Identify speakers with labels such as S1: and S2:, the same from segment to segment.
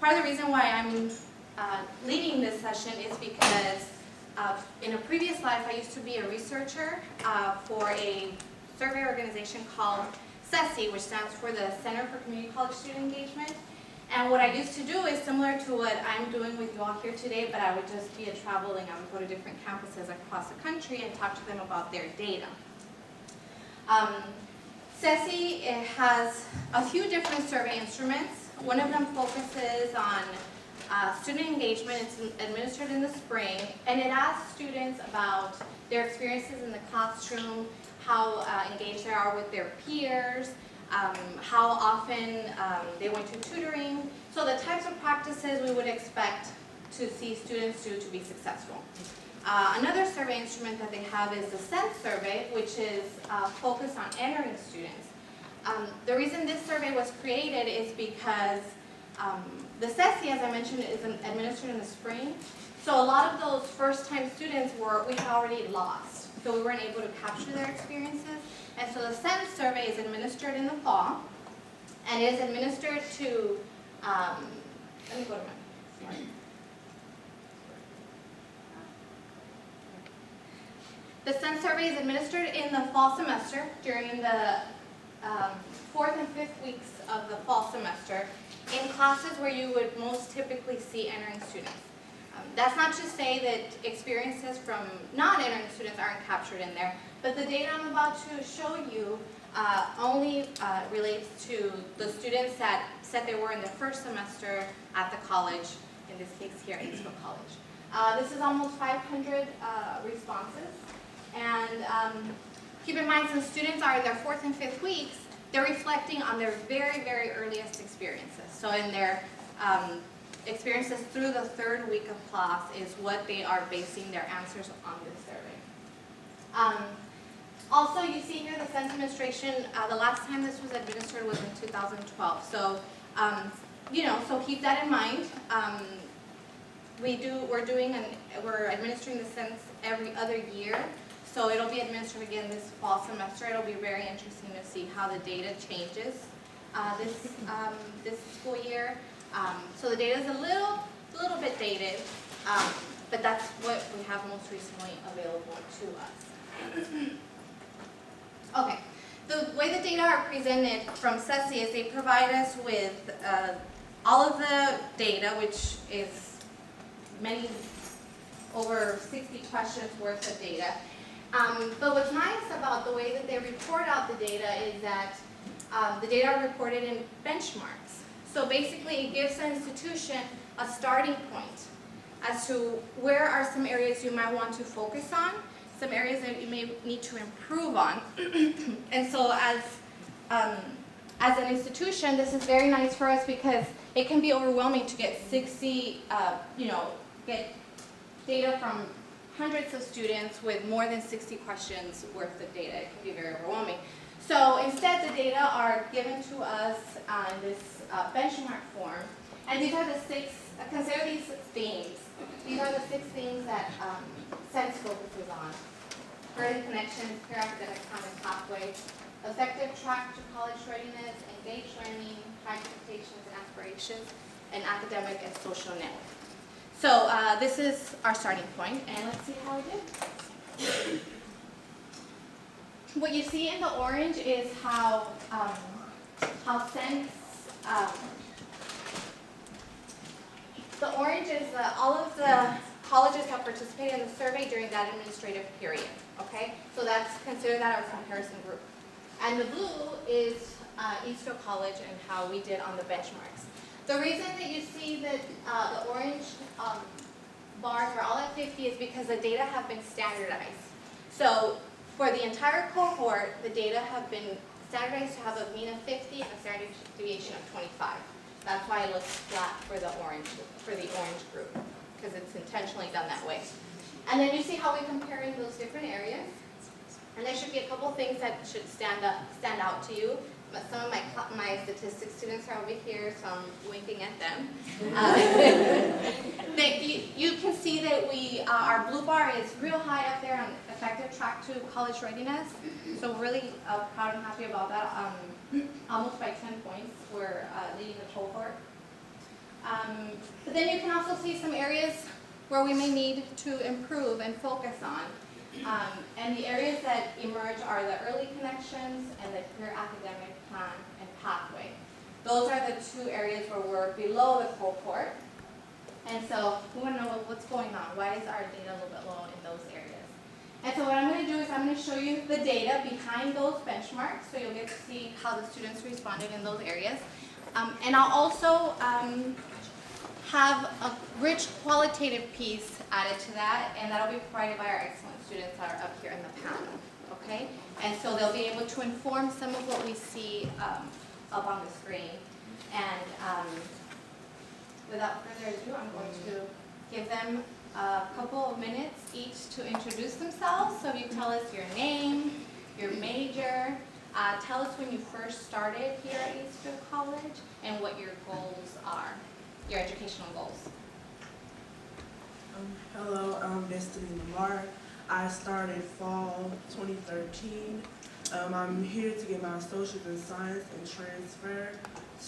S1: part of the reason why I'm leading this session is because in a previous life I used to be a researcher for a survey organization called CESI, which stands for the Center for Community College Student Engagement. And what I used to do is similar to what I'm doing with you all here today, but I would just be traveling. I would go to different campuses across the country and talk to them about their data. CESI has a few different survey instruments. One of them focuses on student engagement. It's administered in the spring, and it asks students about their experiences in the classroom, how engaged they are with their peers, how often they went to tutoring. So the types of practices we would expect to see students do to be successful. Another survey instrument that they have is the SENSE survey, which is focused on entering students. The reason this survey was created is because the CESI, as I mentioned, is administered in the spring. So a lot of those first-time students we had already lost. So we weren't able to capture their experiences. And so the SENSE survey is administered in the fall. And it is administered to, let me go to my slide. The SENSE survey is administered in the fall semester during the 4th and 5th weeks of the fall semester in classes where you would most typically see entering students. That's not to say that experiences from non-entering students aren't captured in there, but the data I'm about to show you only relates to the students that said they were in their first semester at the college, in this case here at Eastfield College. This is almost 500 responses, and keep in mind, since students are in their 4th and 5th weeks, they're reflecting on their very, very earliest experiences. So in their experiences through the 3rd week of class is what they are basing their answers on this survey. Also, you see here the SENSE administration, the last time this was administered was in 2012. So, so keep that in mind. We're administering the SENSE every other year. So it'll be administered again this fall semester. It'll be very interesting to see how the data changes this school year. So the data is a little bit dated, but that's what we have most recently available to us. Okay, the way the data are presented from CESI is they provide us with all of the data, which is over 60 questions worth of data. But what's nice about the way that they report out the data is that the data are reported in benchmarks. So basically it gives the institution a starting point as to where are some areas you might want to focus on, some areas that you may need to improve on. And so as an institution, this is very nice for us because it can be overwhelming to get 60, get data from hundreds of students with more than 60 questions worth of data. It can be very overwhelming. So instead, the data are given to us in this benchmark form. And these are the 6, consider these themes. These are the 6 themes that SENSE focuses on. Early connections, peer academic common pathways, effective track to college readiness, engaged learning, high expectations and aspirations, and academic and social network. So this is our starting point, and let's see how we did. What you see in the orange is how SENSE, the orange is all of the colleges that participated in the survey during that administrative period, okay? So consider that our comparison group. And the blue is Eastfield College and how we did on the benchmarks. The reason that you see that the orange bars are all at 50 is because the data have been standardized. So for the entire cohort, the data have been standardized to have a mean of 50 and a standard deviation of 25. That's why it looks flat for the orange group, because it's intentionally done that way. And then you see how we compare in those different areas. And there should be a couple things that should stand out to you. But some of my statistics students are over here, so I'm winking at them. You can see that our blue bar is real high up there on effective track to college readiness. So we're really proud and happy about that. Almost by 10 points, we're leading the cohort. But then you can also see some areas where we may need to improve and focus on. And the areas that emerge are the early connections and the career academic plan and pathway. Those are the two areas where we're below the cohort. And so we want to know what's going on. Why is our data a little bit low in those areas? And so what I'm going to do is I'm going to show you the data behind those benchmarks, so you'll get to see how the students responded in those areas. And I'll also have a rich qualitative piece added to that, and that'll be provided by our excellent students that are up here in the panel, okay? And so they'll be able to inform some of what we see up on the screen. And without further ado, I'm going to give them a couple of minutes each to introduce themselves. So if you tell us your name, your major, tell us when you first started here at Eastfield College, and what your goals are, your educational goals.
S2: Hello, I'm Destiny Lamar. I started fall 2013. I'm here to get my associate's in science and transfer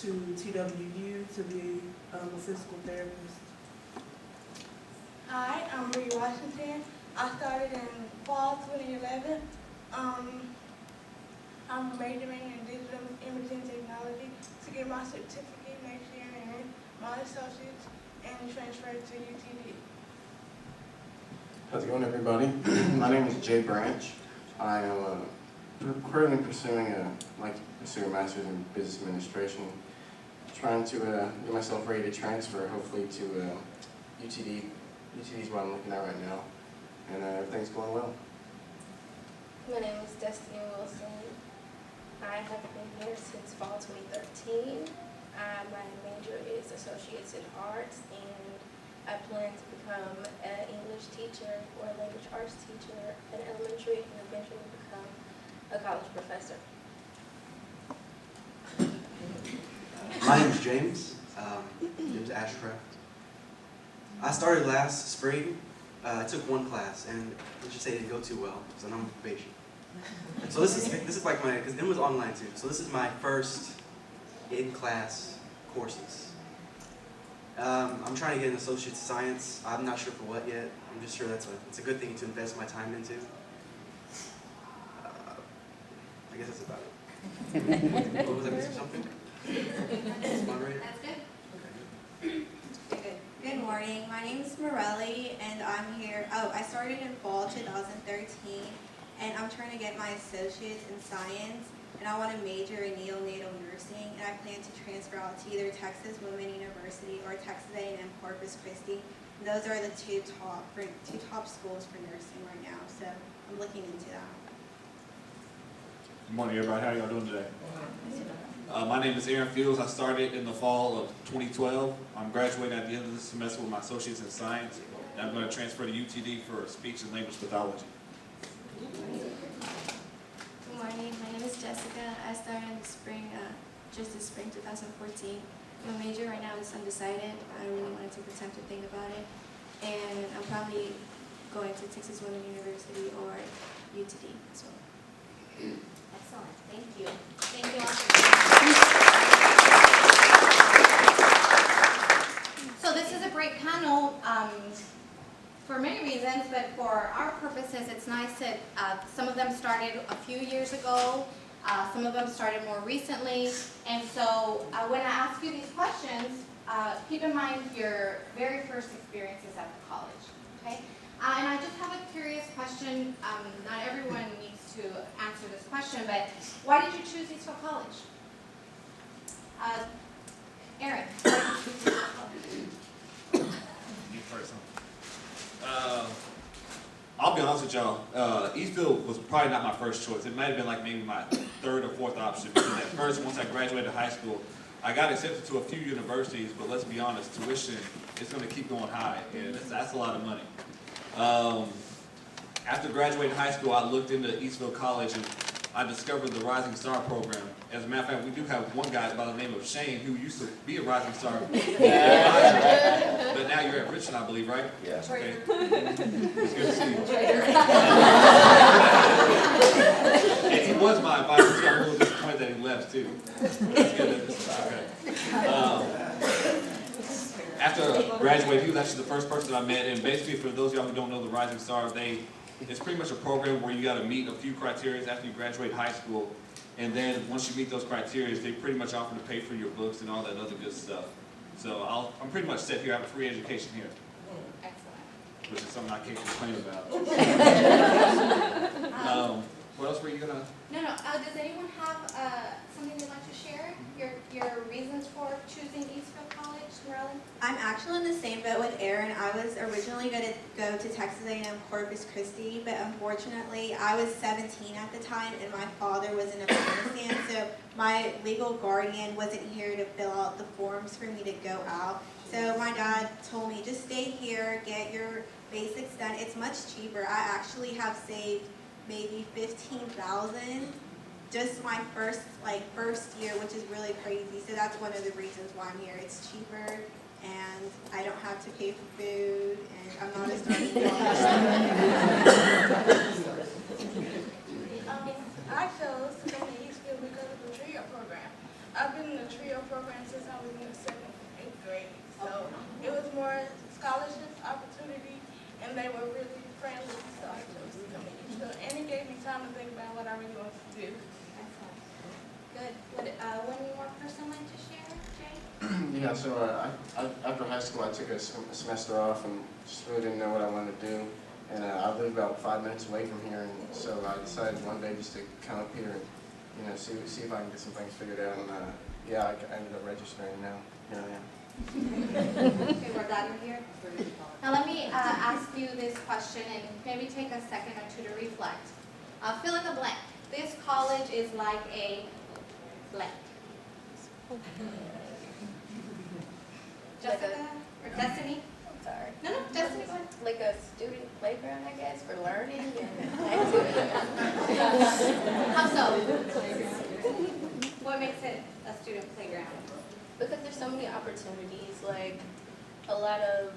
S2: to TWU to be a physical therapist.
S3: Hi, I'm Bree Washington. I started in fall 2011. I'm majoring in digital imaging technology to get my certificate next year and my associates and transfer to UTD.
S4: How's it going, everybody? My name is Jay Branch. I am currently pursuing a master's in business administration, trying to get myself ready to transfer, hopefully to UTD. UTD is what I'm looking at right now, and everything's going well.
S5: My name is Destiny Wilson. I have been here since fall 2013. My major is Associates in Arts, and I plan to become an English teacher or a language arts teacher at elementary and eventually become a college professor.
S6: My name is James. James Ashcraft. I started last spring. I took one class, and let's just say it didn't go too well, so I'm on probation. So this is like my, because it was online too. So this is my first in-class courses. I'm trying to get an associate's in science. I'm not sure for what yet. I'm just sure it's a good thing to invest my time into. I guess that's about it. What was I missing something? Moderator?
S1: That's good.
S6: Okay.
S7: Good morning. My name is Morelli, and I'm here. I started in fall 2013, and I'm trying to get my associate's in science, and I want to major in neonatal nursing, and I plan to transfer out to either Texas Women University or Texas A&M Corpus Christi. And those are the two top schools for nursing right now, so I'm looking into that.
S8: Good morning, everybody. How y'all doing today? My name is Aaron Fields. I started in the fall of 2012. I'm graduating at the end of this semester with my associates in science, and I'm going to transfer to UTD for speech and language pathology.
S5: Good morning. My name is Jessica. I started in the spring, just this spring 2014. My major right now is undecided. I really want to take the time to think about it, and I'm probably going to Texas Women University or UTD as well.
S1: Excellent. Thank you. Thank you all. So this is a great panel for many reasons, but for our purposes, it's nice that some of them started a few years ago, some of them started more recently, and so when I ask you these questions, keep in mind your very first experiences at the college, okay? And I just have a curious question. Not everyone needs to answer this question, but why did you choose Eastfield College? Aaron, why did you choose Eastfield College?
S8: You first, huh? I'll be honest with y'all. Eastfield was probably not my first choice. It might have been like maybe my third or fourth option. Because at first, once I graduated high school, I got accepted to a few universities, but let's be honest, tuition is going to keep going high, and that's a lot of money. After graduating high school, I looked into Eastfield College, and I discovered the Rising Star program. As a matter of fact, we do have one guy by the name of Shane who used to be a Rising Star, but now you're at Richmond, I believe, right?
S4: Yeah.
S8: Okay. It's good to see you. And he was my advisor, so I'm a little disappointed that he left too. That's good. Okay. after I graduated, he was actually the first person I met, and basically for those of y'all who don't know the Rising Star, it's pretty much a program where you gotta meet a few criteria after you graduate high school, and then once you meet those criteria, they pretty much offer to pay for your books and all that other good stuff. So I'm pretty much set here, I have a free education here,
S1: Excellent.
S8: which is something I can't complain about. What else were you gonna?
S1: No, does anyone have something they'd like to share? Your reasons for choosing Eastfield College, Morelli?
S7: I'm actually in the same boat with Aaron. I was originally going to go to Texas A&M Corpus Christi, but unfortunately I was 17 at the time and my father was in Afghanistan, so my legal guardian wasn't here to fill out the forms for me to go out. So my dad told me, just stay here, get your basics done. It's much cheaper. I actually have saved maybe $15,000 just my first year, which is really crazy. So that's one of the reasons why I'm here. It's cheaper and I don't have to pay for food and I'm not a starting job.
S3: I chose to go to Eastfield because of the TRIO program. I've been in the TRIO program since I was in the 7th and 8th grade. So it was more scholarships, opportunity, and they were really friendly. So I chose to come to Eastfield. And it gave me time to think about what I really wanted to do.
S1: Excellent. Good. Would one more person like to share? Jay?
S4: Yeah, so after high school, I took a semester off and just really didn't know what I wanted to do. And I live about 5 minutes away from here, and so I decided one day just to come up here and see if I can get some things figured out. And yeah, I ended up registering now. Here I am.
S1: Okay, we're glad you're here. Now let me ask you this question and maybe take a second or two to reflect. Fill in the blank. This college is like a blank. Jessica or Destiny?
S5: I'm sorry.
S1: No, Destiny, go ahead.
S5: Like a student playground, I guess, for learning and activity.
S1: How so? What makes it a student playground?
S5: Because there's so many opportunities, like a lot of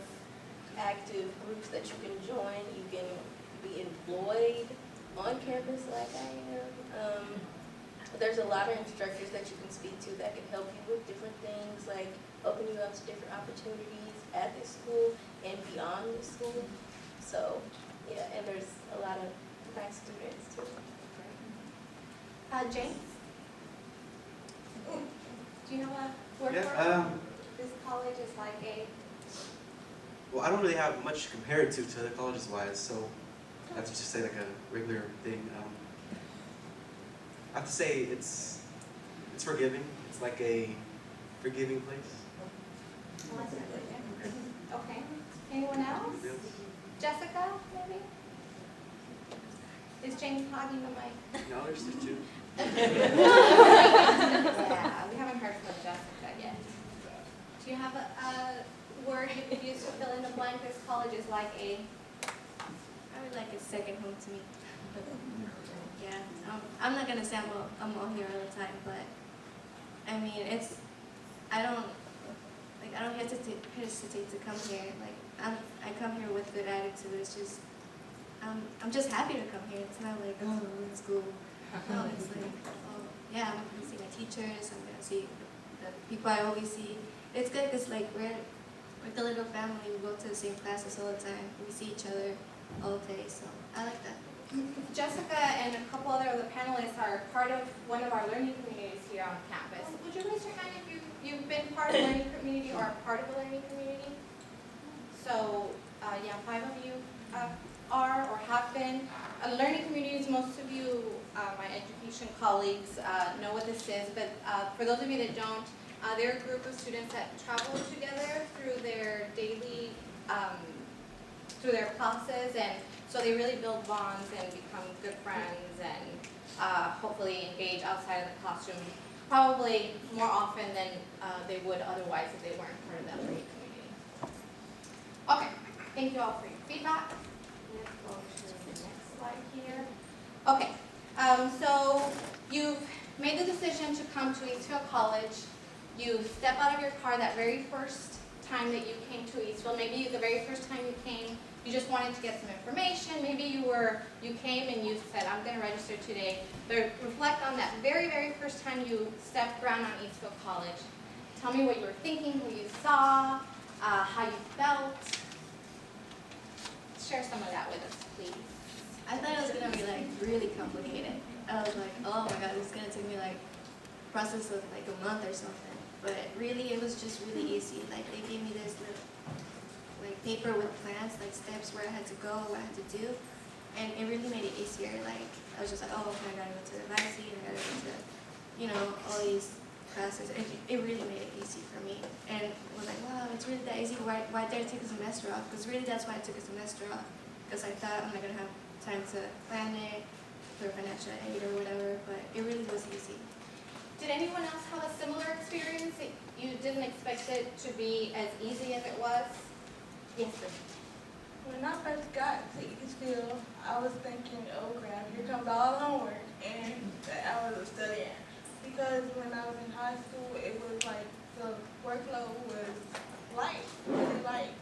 S5: active groups that you can join. You can be employed on campus like I am. But there's a lot of instructors that you can speak to that can help you with different things, like open you up to different opportunities at this school and beyond this school. So, yeah, and there's a lot of nice students too.
S1: James? Do you know a word for it?
S6: Yeah,
S1: This college is like a...
S6: well, I don't really have much to compare it to other colleges wise, so I have to just say like a regular thing. I have to say it's forgiving. It's like a forgiving place.
S1: Well, that's really good. Okay. Anyone else? Jessica, maybe? Is James hogging the mic?
S6: No, there's two.
S1: Yeah, we haven't heard from Jessica yet. Do you have a word you could use to fill in the blank? This college is like a...
S7: I would like a second home to me. Yeah, I'm not gonna say I'm all here all the time, but I mean I don't hesitate to come here. Like I come here with good attitude. It's just I'm just happy to come here. It's not like it's school. No, it's like yeah, I'm gonna see my teachers. I'm gonna see the people I always see. It's good because like we're the little family. We go to the same classes all the time. We see each other all day, so I like that.
S1: Jessica and a couple other of the panelists are part of one of our learning communities here on campus. Would you raise your hand if you've been part of a learning community or a part of a learning community? So, yeah, 5 of you are or have been. Learning communities, most of you, my education colleagues, know what this is, but for those of you that don't, they're a group of students that travel together through their daily, through their classes, and so they really build bonds and become good friends and hopefully engage outside of the classroom, probably more often than they would otherwise if they weren't part of that learning community. Okay, thank you all for your feedback. Let's go to the next slide here. Okay, so you've made the decision to come to Eastfield College. You step out of your car that very first time that you came to Eastfield. Maybe the very first time you came, you just wanted to get some information. Maybe you came and you said, I'm going to register today. But reflect on that very, very first time you stepped around on Eastfield College. Tell me what you were thinking, who you saw, how you felt. Share some of that with us, please.
S9: I thought it was gonna be like really complicated. I was like, oh my god, it's gonna take me like process of like a month or something. But really, it was just really easy. Like they gave me this little like paper with plans, like steps where I had to go, what I had to do, and it really made it easier. Like I was just like, oh, okay, I gotta go to the night scene, I gotta go to, you know, all these classes. It really made it easy for me, and I was like, wow, it's really that easy. Why did I take a semester off? Because really, that's why I took a semester off. Because I thought I'm not gonna have time to plan it for financial aid or whatever. But it really was easy.
S1: Did anyone else have a similar experience? You didn't expect it to be as easy as it was? Yes, sir.
S3: When I first got to Eastfield, I was thinking, oh crap, here comes all the homework, and that I was studying. Because when I was in high school, it was like the workload was light, really light.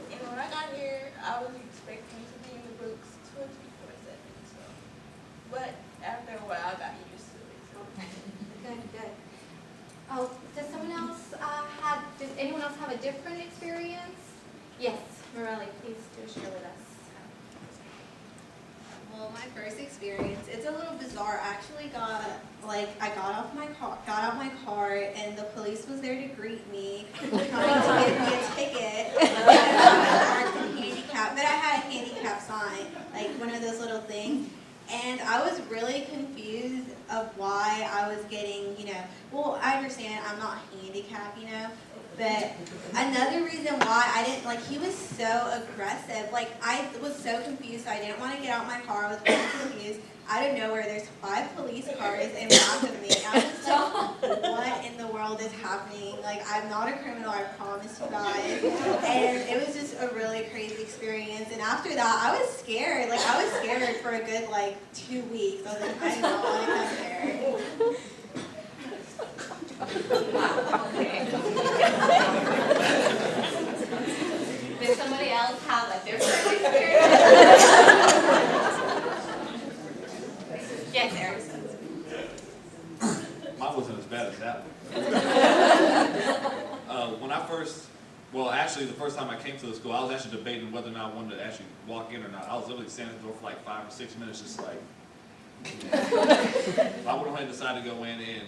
S3: And when I got here, I was expecting to be in the books 24/7. So, but after a while, I got used to it. So.
S1: Good, good. Oh, does anyone else have a different experience? Yes, Morelli, please do share with us.
S7: Well, my first experience, it's a little bizarre. I actually I got out my car, and the police was there to greet me, trying to give me a ticket. But I had a handicap sign, like one of those little things. And I was really confused of why I was getting, well, I understand I'm not handicapped, but another reason why I didn't, he was so aggressive. I was so confused, so I didn't want to get out my car. I was really confused. Out of nowhere, there's 5 police cars in front of me. I was like, what in the world is happening? I'm not a criminal, I promise you guys. And it was just a really crazy experience. And after that, I was scared. I was scared for a good, 2 weeks. I was like, I do not want to come here.
S1: Did somebody else have a different experience? Yes, Eric.
S8: Mine wasn't as bad as that one. Actually, the first time I came to the school, I was actually debating whether or not I wanted to actually walk in or not. I was literally standing at the door for 5 or 6 minutes, just I went ahead and decided to go in. And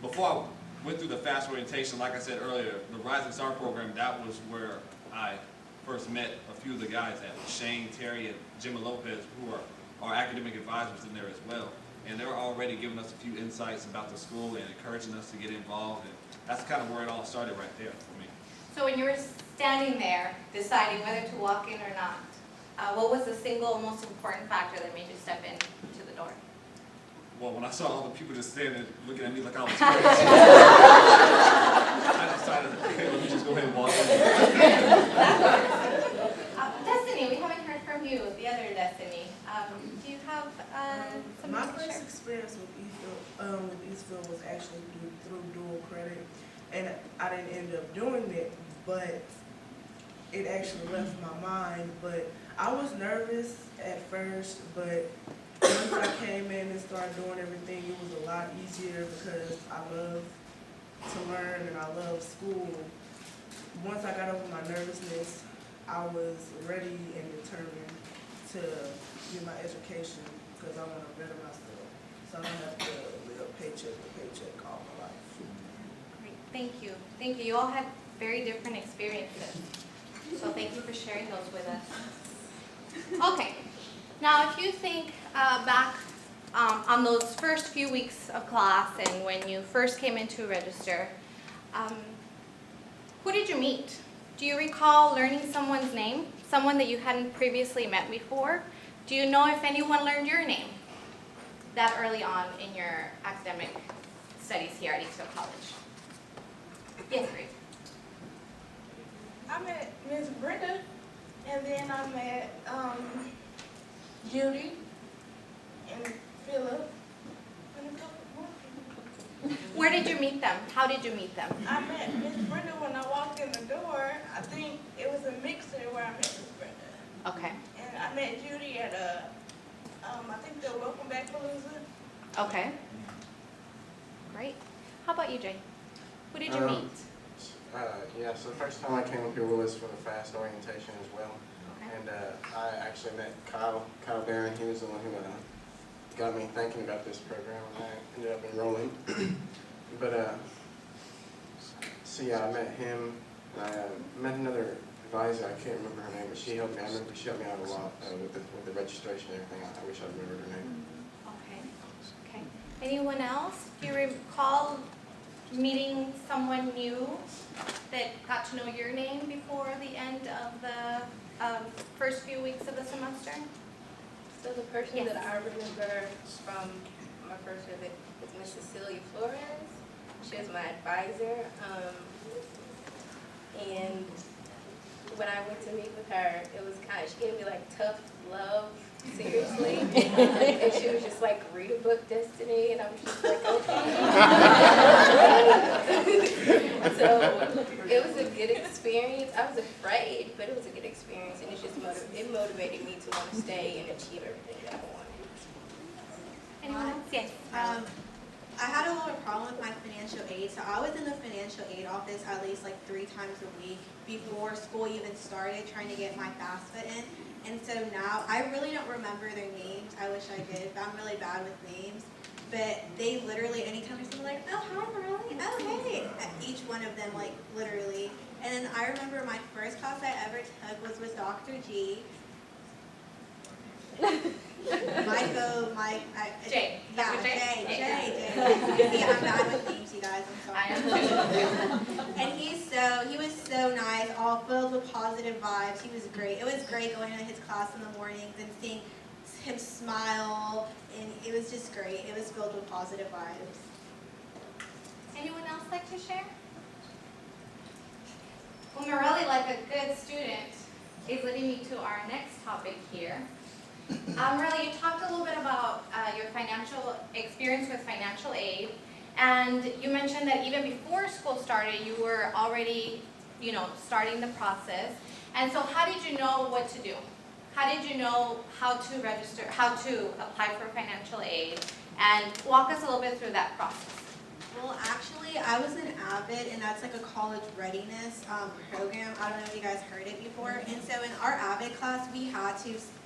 S8: before I went through the fast orientation, like I said earlier, the Rising Star program, that was where I first met a few of the guys at Shane, Terry, and Jimmy Lopez, who are our academic advisors in there as well. And they were already giving us a few insights about the school and encouraging us to get involved. And that's kind of where it all started right there for me.
S1: So when you were standing there deciding whether to walk in or not, what was the single most important factor that made you step in to the door?
S8: Well, when I saw all the people just standing looking at me like I was crazy, I decided, okay, let me just go ahead and walk in.
S1: Destiny, we haven't heard from you, the other Destiny. Do you have something
S2: My
S1: to
S2: first
S1: share?
S2: experience with Eastfield was actually through dual credit, and I didn't end up doing it, but it actually left my mind. But I was nervous at first, but once I came in and started doing everything, it was a lot easier because I love to learn and I love school. Once I got over my nervousness, I was ready and determined to get my education because I want to better myself. So I don't have to live paycheck to paycheck all my life.
S1: Great, thank you. Thank you. You all had very different experiences. So thank you for sharing those with us. Okay. Now, if you think back on those first few weeks of class and when you first came in to register, who did you meet? Do you recall learning someone's name? Someone that you hadn't previously met before? Do you know if anyone learned your name that early on in your academic studies here at Eastfield College? Yes, Grace.
S3: I met Miss Brenda, and then I met Judy and Philip and a couple more people.
S1: Where did you meet them? How did you meet them?
S3: I met Miss Brenda when I walked in the door. I think it was a mixer where I met Miss Brenda.
S1: Okay.
S3: And I met Judy at I think the Welcome Back Palooza.
S1: Okay. Great. How about you, Jay? Who did you meet?
S4: Yeah, so the first time I came up here was for the FAST orientation as well.
S1: Okay.
S4: And I actually met Kyle Barron. He was the one who got me thinking about this program, and I ended up enrolling. But, so yeah, I met him, and I met another advisor. I can't remember her name, but she helped me. I remember she helped me out a lot with the registration and everything. I wish I remembered her name.
S1: Okay. Okay. Anyone else? Do you recall meeting someone new that got to know your name before the end of the first few weeks of the semester?
S5: So the person
S1: Yes.
S5: that I remember from my first visit is Miss Cecilia Flores. She was my advisor. And when I went to meet with her, it was she gave me like tough love, seriously. And she was just like, read a book, Destiny. And I was just like, okay. So it was a good experience. I was afraid, but it was a good experience. And it motivated me to want to stay and achieve everything that I wanted.
S1: Anyone else? Yes.
S7: I had a little problem with my financial aid, so I was in the financial aid office at least like 3 times a week before school even started, trying to get my FAFSA in. And so now, I really don't remember their names. I wish I did, but I'm really bad with names. But they literally, anytime I see them, like, oh, hi, Marley, oh, hey. Each one of them, like, literally. And then I remember my first class I ever took was with Dr. G.
S1: Jay.
S7: Yeah,
S1: Dr.
S7: Jay. See, I'm bad with names, you guys, I'm sorry.
S1: I am too.
S7: And he was so nice, all filled with positive vibes. He was great. It was great going to his class in the mornings and seeing him smile, and it was just great. It was filled with positive vibes.
S1: Anyone else like to share? Well, Morelli, like a good student, is leading me to our next topic here. Morelli, you talked a little bit about your financial experience with financial aid, and you mentioned that even before school started, you were already, starting the process. And so how did you know what to do? How did you know how to register, how to apply for financial aid? And walk us a little bit through that process.
S7: Well, actually, I was an AVID, and that's like a college readiness program. I don't know if you guys heard it before. And so in our AVID class,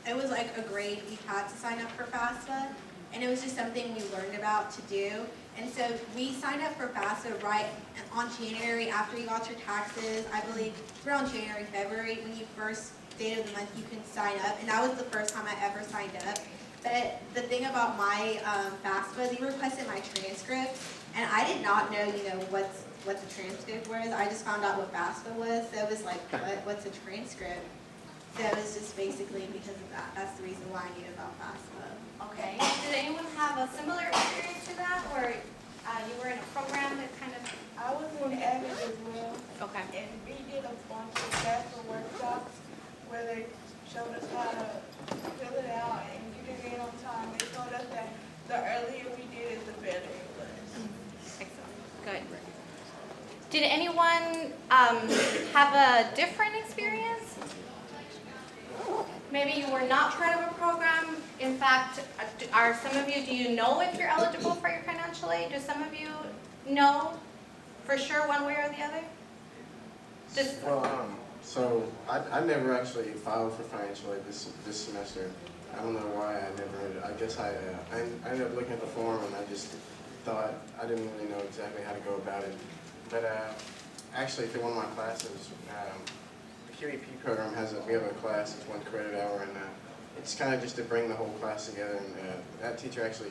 S7: it was like a grade, we had to sign up for FAFSA, and it was just something we learned about to do. And so we signed up for FAFSA right on January after you got your taxes. I believe around January, February, when you first date of the month, you can sign up, and that was the first time I ever signed up. But the thing about my FAFSA, they requested my transcript, and I did not know, what the transcript was. I just found out what FAFSA was, so it was like, what's a transcript? So it was just basically because of that. That's the reason why I knew about FAFSA.
S1: Okay. Did anyone have a similar experience to that, or you were in a program that kind of?
S3: I was in AVID as well.
S1: Okay.
S3: And we did a bunch of FAFSA workshops where they showed us how to fill it out and get it in on time. They told us that the earlier we did it, the better it was.
S1: Excellent. Good. Did anyone have a different experience? Maybe you were not part of a program. In fact, are some of you, do you know if you're eligible for your financial aid? Do some of you know for sure one way or the other?
S4: So I never actually filed for financial aid this semester. I don't know why I never. I guess I ended up looking at the form, and I just thought I didn't really know exactly how to go about it. But actually, for one of my classes, the QEP program we have a class. It's 1 credit hour, and it's kind of just to bring the whole class together. And that teacher actually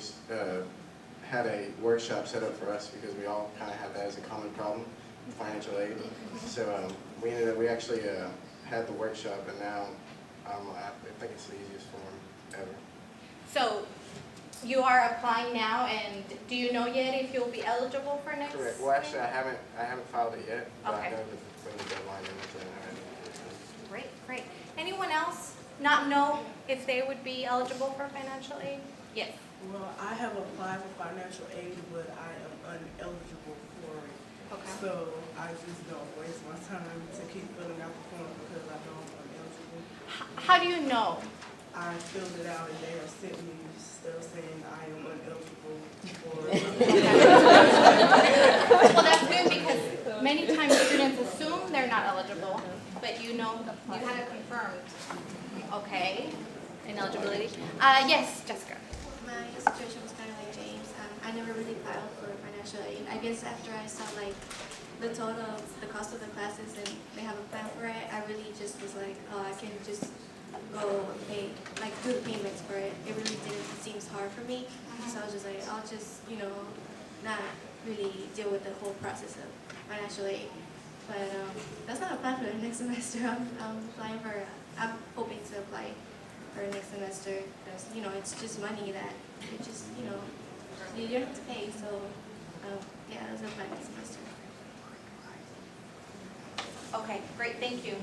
S4: had a workshop set up for us because we all kind of have that as a common problem, financial aid. So we actually had the workshop, and now I think it's the easiest form ever.
S1: So you are applying now, and do you know yet if you'll be eligible for next?
S4: Correct. Well, actually, I haven't filed it yet, but
S1: Okay.
S4: I know when the deadline is.
S1: Great. Anyone else not know if they would be eligible for financial aid? Yes.
S2: Well, I have applied for financial aid, but I am ineligible for it.
S1: Okay.
S2: So I just don't waste my time to keep filling out the form because I know I'm eligible.
S1: How do you know?
S2: I filled it out and they have sent me stuff saying I am ineligible for it.
S1: Well, that's good because many times students you know, you had it confirmed. Okay, ineligibility. Yes, Jessica.
S9: My situation was kind of like James. I never really filed for financial aid. I guess after I saw like the total, the cost of the classes, and they have a plan for it, I really just was like, oh, I can just go and pay, like do the payments for it. It really didn't seem hard for me, so I was just like, I'll just, you know, not really deal with the whole process of financial aid. But that's not a plan for the next semester. I'm applying for. I'm hoping to apply for next semester because you know it's just money that you just you know you don't have to pay. So yeah, that's a plan next semester.
S1: Okay, great, thank you.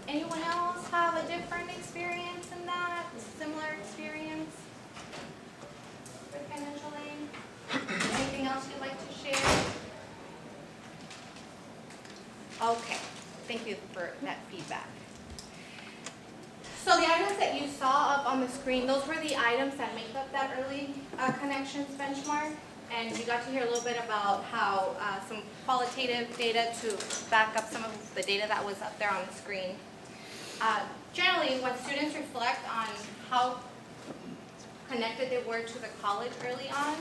S1: Anyone else have a different experience in that? Similar experience with financial aid? Anything else you'd like to share? Okay, thank you for that feedback. So the items that you saw up on the screen, those were the items that make up that early connections benchmark. And you got to hear a little bit about how some qualitative data to back up some of the data that was up there on the screen. Generally, when students reflect on how connected they were to the college early on,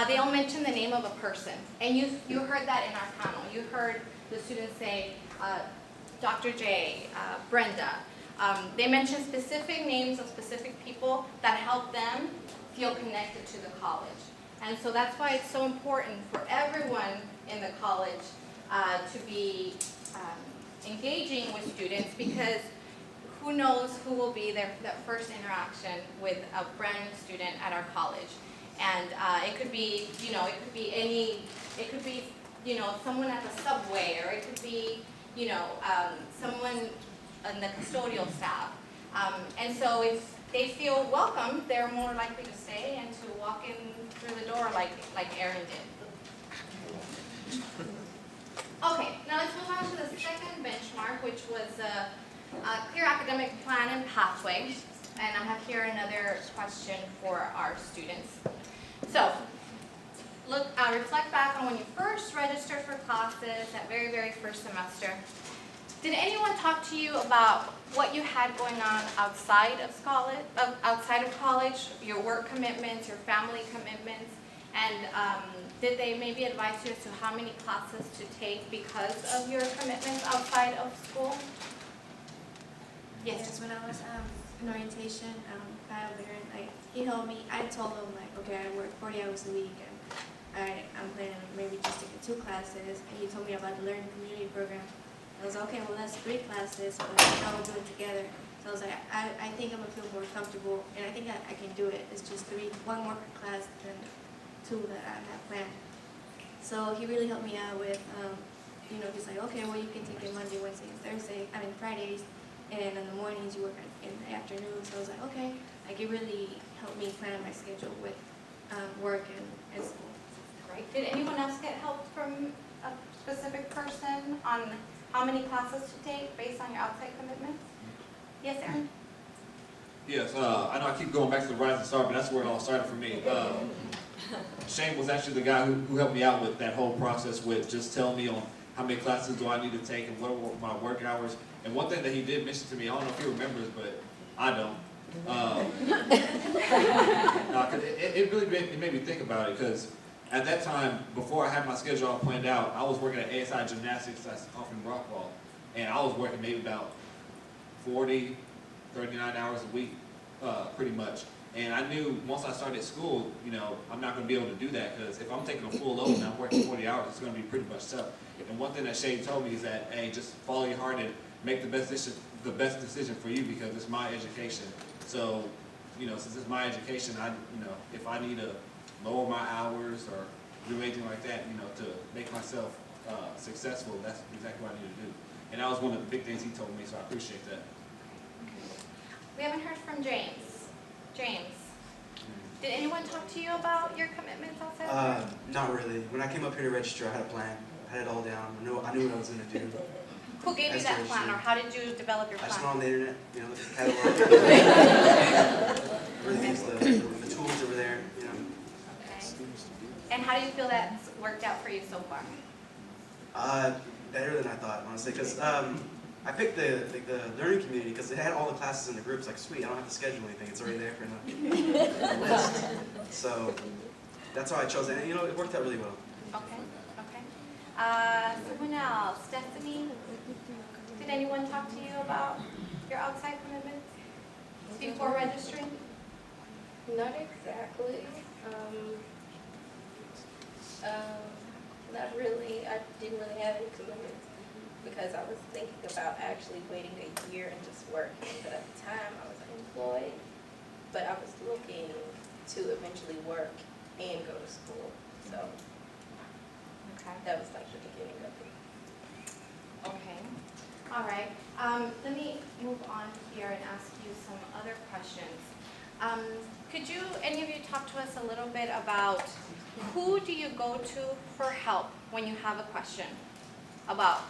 S1: they all mention the name of a person. And you heard that in our panel. You heard the students say Dr. J, Brenda. They mentioned specific names of specific people that help them feel connected to the college. And so that's why it's so important for everyone in the college to be engaging with students, because who knows who will be their that first interaction with a brand new student at our college. And it could be, you know, someone at the subway, or it could be, you know, someone in the custodial staff. And so if they feel welcome, they're more likely to stay and to walk in through the door like Erin did. Okay, now let's move on to the second benchmark, which was a clear academic plan and pathway. And I have here another question for our students. So, reflect back on when you first registered for classes, that very first semester. Did anyone talk to you about what you had going on outside of college, your work commitments, your family commitments, and did they maybe advise you as to how many classes to take because of your commitments outside of school?
S9: Yes, when I was in orientation, Kyle Barron, like he helped me. I told him like, okay, I work 40 hours a week, and I'm planning on maybe just taking 2 classes. And he told me about the Learning Community Program. I was like, okay, well that's 3 classes, but now we'll do it together. So I was like, I think I'm gonna feel more comfortable, and I think I can do it. It's just 1 more per class than 2 that I have planned. So he really helped me out with, you know, he's like, okay, well you can take it Monday, Wednesday, and Fridays, and in the mornings you work in the afternoon. So I was like, okay, like it really helped me plan my schedule with work and school.
S1: Great. Did anyone else get help from a specific person on how many classes to take based on your outside commitments? Yes, Aaron?
S8: Yes, I know I keep going back to the Rising Star, but that's where it all started for me. Shane was actually the guy who helped me out with that whole process, with just telling me on how many classes do I need to take and what are my work hours. And one thing that he did mention to me, I don't know if he remembers, but I don't. 'Cause it really made me think about it, because at that time, before I had my schedule all planned out, I was working at ASI Gymnastics that's off in Rockwall, and I was working maybe about 40, 39 hours a week, pretty much. And I knew once I started school, you know, I'm not going to be able to do that, because if I'm taking a full load and I'm working 40 hours, it's going to be pretty much tough. And one thing that Shane told me is that, hey, just follow your heart and make the best decision for you, because it's my education. So, you know, since it's my education, if I need to lower my hours or do anything like that, you know, to make myself successful, that's exactly what I need to do. And that was one of the big things he told me, so I appreciate that.
S1: We haven't heard from James. James, did anyone talk to you about your commitments outside of work?
S6: Not really. When I came up here to register, I had a plan. I had it all down. I knew what I was going to do.
S1: Who gave you that plan, or how did you develop your
S6: I just
S1: plan?
S6: went on the internet, you know, looked at the catalog. Everything's the tools that were there, you know.
S1: Okay. And how do you feel that's worked out for you so far?
S6: Better than I thought, honestly, because I picked the learning community because it had all the classes in the groups. Like, sweet, I don't have to schedule anything. It's already there for the list. So that's how I chose it. And you know, it worked out really well.
S1: Okay, okay. Someone else, Destiny? Did anyone talk to you about your outside commitments before registering?
S5: Not exactly. Not really. I didn't really have any commitments because I was thinking about actually waiting a year and just working. But at the time, I was unemployed, but I was looking to eventually work and go to school. So
S1: Okay.
S5: that was like the beginning of it.
S1: Okay. All right. Let me move on here and ask you some other questions. Could you, any of you, talk to us a little bit about who do you go to for help when you have a question about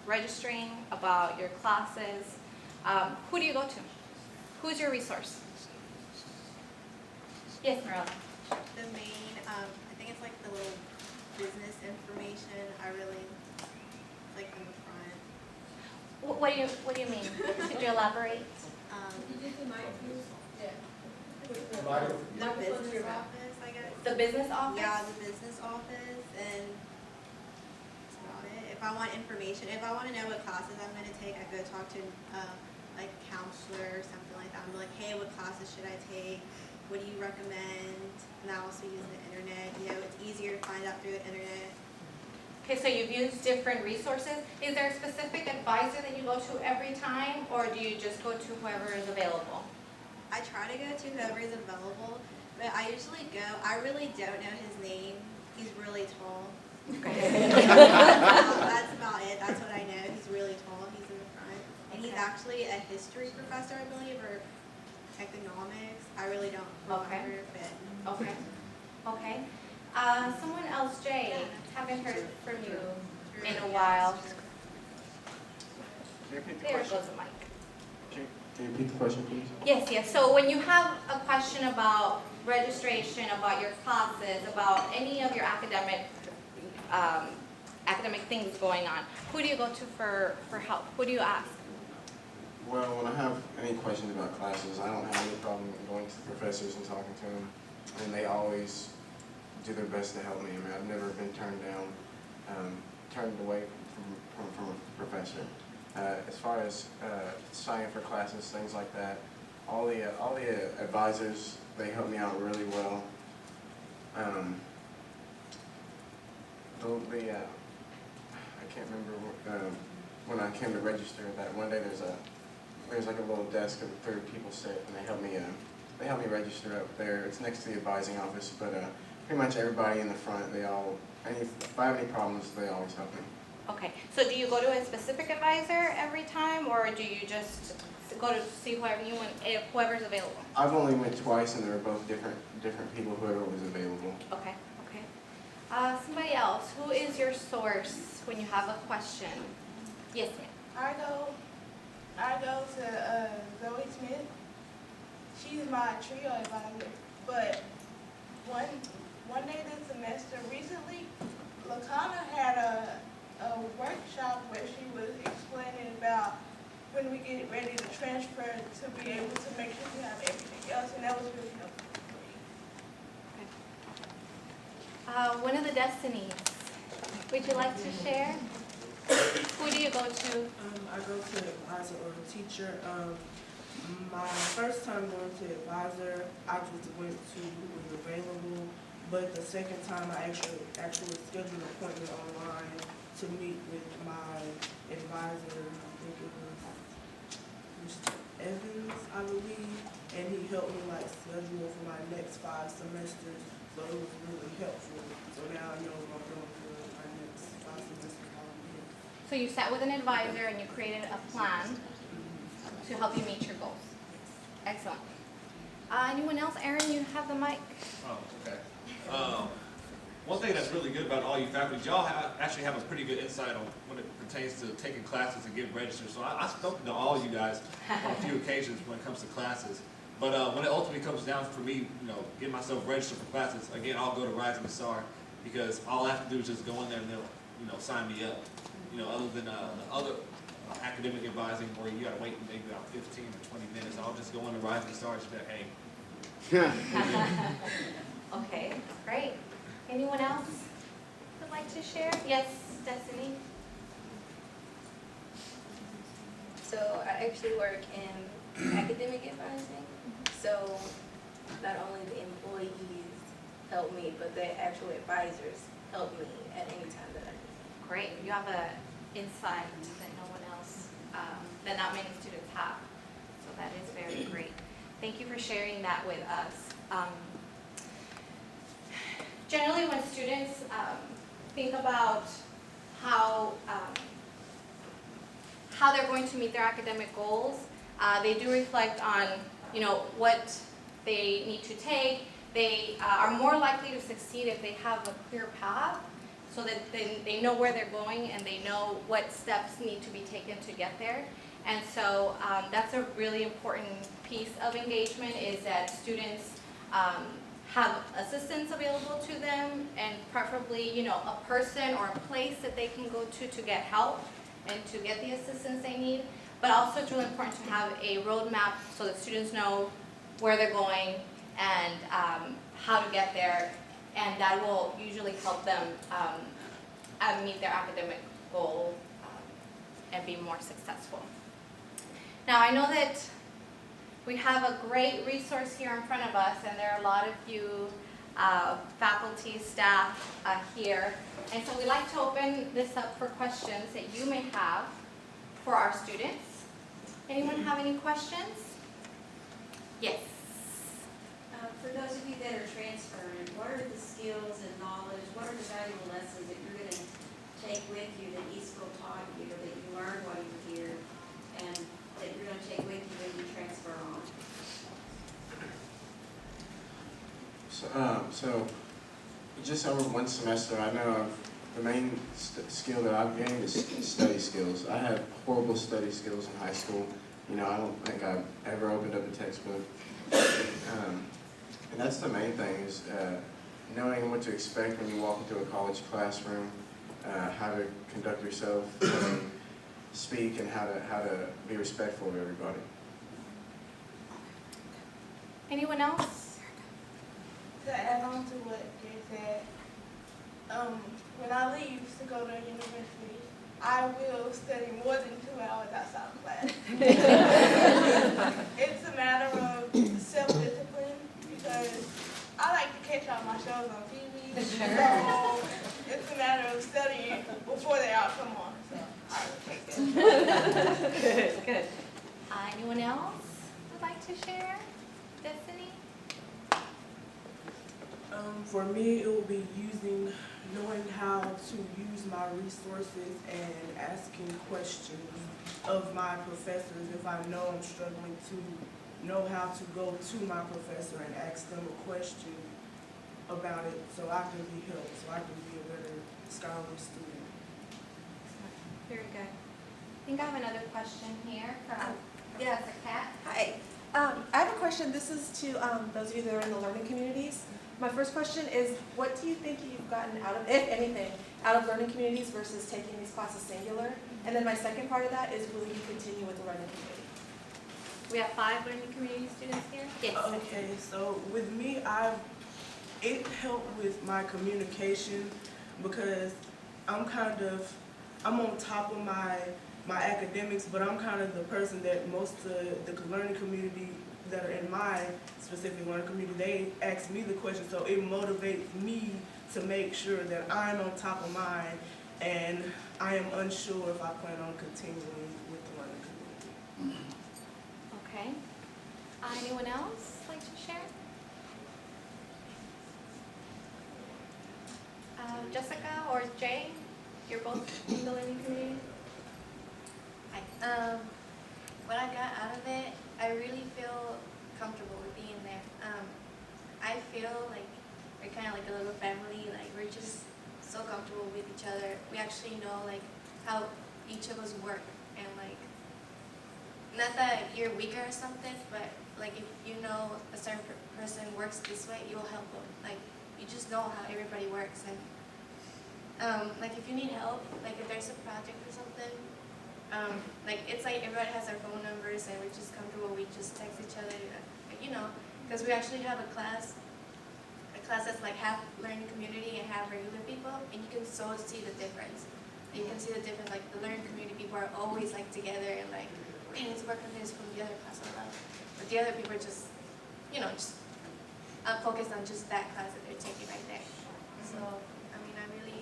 S1: registering, about your classes? Who do you go to? Who's your resource? Yes, Marilla.
S7: The main, I think it's like the little business information. I really like in the front.
S1: What do you mean? Could you elaborate?
S7: The business office, I guess.
S1: The business office?
S7: Yeah, the business office, and that's about it. If I want information, if I want to know what classes I'm going to take, I go talk to like a counselor or something like that. I'm like, hey, what classes should I take? What do you recommend? And I also use the internet. You know, it's easier to find out through the internet.
S1: Okay, so you've used different resources. Is there a specific advisor that you go to every time, or do you just go to whoever is available?
S7: I try to go to whoever is available, but I usually go, I really don't know his name. He's really tall. That's about it. That's what I know. He's really tall. He's in the front. And he's actually a history professor, I believe, or economics. I really don't remember, but
S1: Okay. Okay. Someone else, Jay, haven't heard from you in a while.
S4: Can you repeat the
S1: There
S4: question?
S1: goes the mic.
S4: Can you repeat the question, please?
S1: Yes, yes. So when you have a question about registration, about your classes, about any of your academic things going on, who do you go to for help? Who do you ask?
S4: Well, when I have any questions about classes, I don't have any problem going to the professors and talking to them, and they always do their best to help me. I mean, I've never been turned down, turned away from a professor. As far as signing for classes, things like that, all the advisors, they help me out really well. I can't remember when I came to register that one day there's like a little desk of 30 people sit, and they help me register up there. It's next to the advising office, but pretty much everybody in the front, if I have any problems, they always help me.
S1: Okay. So do you go to a specific advisor every time, or do you just go to see whoever's available?
S4: I've only went twice, and they were both different people, whoever was available.
S1: Okay. Okay. Somebody else. Who is your source when you have a question? Yes, ma'am.
S3: I go to Zoe Smith. She's my trio advisor. But one day this semester, recently, LaConna had a workshop where she was explaining about when we get ready to transfer to be able to make sure we have everything else, and that was really helpful for me.
S1: One of the destinies. Would you like to share? Who do you go to?
S2: I go to an advisor or a teacher. My first time going to advisor, I just went to who was available. But the second time, I actually scheduled an appointment online to meet with my advisor. I think it was Mr. Evans, I believe, and he helped me like schedule for my next 5 semesters. So it was really helpful. So now I know what I'm doing for my next 5 semesters.
S1: So you sat with an advisor and you created a plan to help you meet your goals. Excellent. Anyone else? Aaron, you have the mic.
S8: Oh, okay. One thing that's really good about all you faculty, y'all actually have a pretty good insight on when it pertains to taking classes and getting registered. So I've spoken to all you guys on a few occasions when it comes to classes. But when it ultimately comes down for me, getting myself registered for classes, again, I'll go to Rising the Star because all I have to do is just go in there and they'll, sign me up. Other than the academic advising where you gotta wait maybe about 15 or 20 minutes. I'll just go on the Rising Stars and be like, hey,
S1: Okay, great. Anyone else would like to share? Yes, Destiny?
S5: So I actually work in academic advising. So not only the employees help me, but the actual advisors help me at any time that I need.
S1: Great, you have an insight that no one else, that not many students have. So that is very great. Thank you for sharing that with us. Generally, when students think about how they're going to meet their academic goals, they do reflect on, what they need to take. They are more likely to succeed if they have a clear path, so that they know where they're going and they know what steps need to be taken to get there. And so that's a really important piece of engagement, is that students have assistance available to them, and preferably, a person or a place that they can go to get help and to get the assistance they need. But also it's really important to have a roadmap so that students know where they're going and how to get there, and that will usually help them meet their academic goal and be more successful. Now, I know that we have a great resource here in front of us, and there are a lot of you faculty, staff here. And so we'd like to open this up for questions that you may have for our students. Anyone have any questions? Yes.
S10: For those of you that are transferring, what are the skills and knowledge, what are the valuable lessons that you're going to take with you that Eastfield taught you, that you learned while you were here, and that you're going to take with you when you transfer on?
S4: So just over one semester, I know the main skill that I've gained is study skills. I had horrible study skills in high school. I don't think I've ever opened up a textbook. And that's the main thing, is knowing what to expect when you walk into a college classroom, how to conduct yourself, how to speak, and how to be respectful of everybody.
S1: Anyone else?
S3: To add on to what Jay said, when I leave to go to university, I will study more than 2 hours outside of class. It's a matter of self-discipline, because I like to catch all my shows on TV. So it's a matter of studying before they all come on. So I will take that.
S1: Good. Anyone else would like to share? Destiny?
S2: For me, it will be knowing how to use my resources and asking questions of my professors if I know I'm struggling, to know how to go to my professor and ask them a question about it so I can be helped, so I can be a better scholarly student.
S1: Very good. I think I have another question here from Kat.
S11: Hi. I have a question. This is to those of you that are in the learning communities. My first question is, what do you think you've gotten out of, if anything, out of learning communities versus taking these classes singular? And then my second part of that is, will you continue with the learning community?
S1: We have 5 learning community students here. Yes.
S2: Okay, so with me, it helped with my communication, because I'm on top of my academics, but I'm kind of the person that most of the learning community that are in my specific learning community, they ask me the question, so it motivates me to make sure that I'm on top of mine, and I am unsure if I plan on continuing with the learning community.
S1: Okay. Anyone else like to share? Jessica or Jay? You're both in the learning community?
S9: What I got out of it, I really feel comfortable with being there. I feel like we're kind of like a little family. Like, we're just so comfortable with each other. We actually know like how each of us work, and like, not that you're weaker or something, but like if you know a certain person works this way, you'll help them. Like, you just know how everybody works, and like if you need help, like if there's a project or something, Like, it's like everybody has their phone numbers and we're just comfortable, we just text each other, you know, because we actually have a class that's like half learning community and half regular people, and you can so see the difference. And you can see the difference, like the learning community people are always like together and like, okay, let's work on this from the other class I love. But the other people are just, you know, just focused on just that class that they're taking right there. So, I mean, I really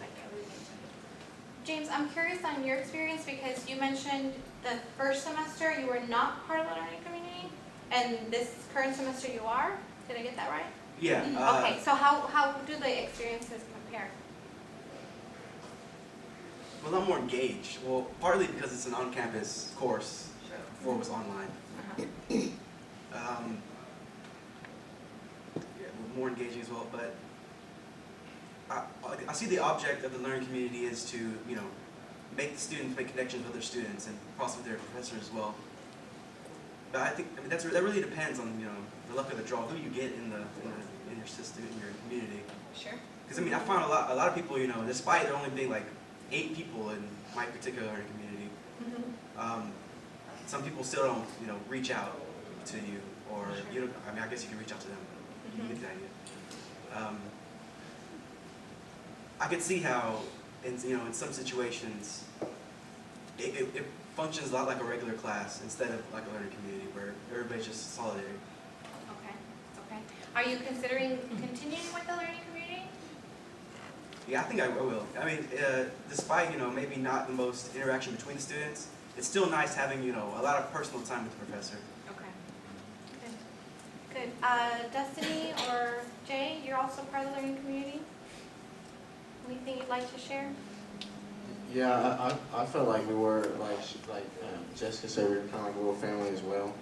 S9: like it, I really enjoy it.
S1: James, I'm curious on your experience because you mentioned the first semester you were not part of the learning community, and this current semester you are. Did I get that right?
S6: Yeah.
S1: Okay, so how do the experiences compare?
S6: Well, I'm more engaged. Well, partly because it's an on-campus course. Before it was online. Yeah, more engaging as well. But I see the object of the learning community is to, you know, make the students make connections with other students and possibly their professors as well. But I mean, that really depends on, you know, the luck of the draw, who you get in your system, in your community.
S1: Sure.
S6: Because I mean, I found a lot of people, you know, despite there only being like 8 people in my particular learning community, some people still don't, you know, reach out to you, or you know, I mean, I guess you can reach out to them. You get the idea. I can see how, in some situations, it functions a lot like a regular class instead of like a learning community where everybody's just solidary.
S1: Okay. Are you considering continuing with the learning community?
S6: Yeah, I think I will. I mean, despite, you know, maybe not the most interaction between the students, it's still nice having, you know, a lot of personal time with the professor.
S1: Okay. Good. Destiny or Jay, you're also part of the learning community? Anything you'd like to share?
S4: Yeah, I felt like we were, like Jessica said, we were kind of like a little family as well.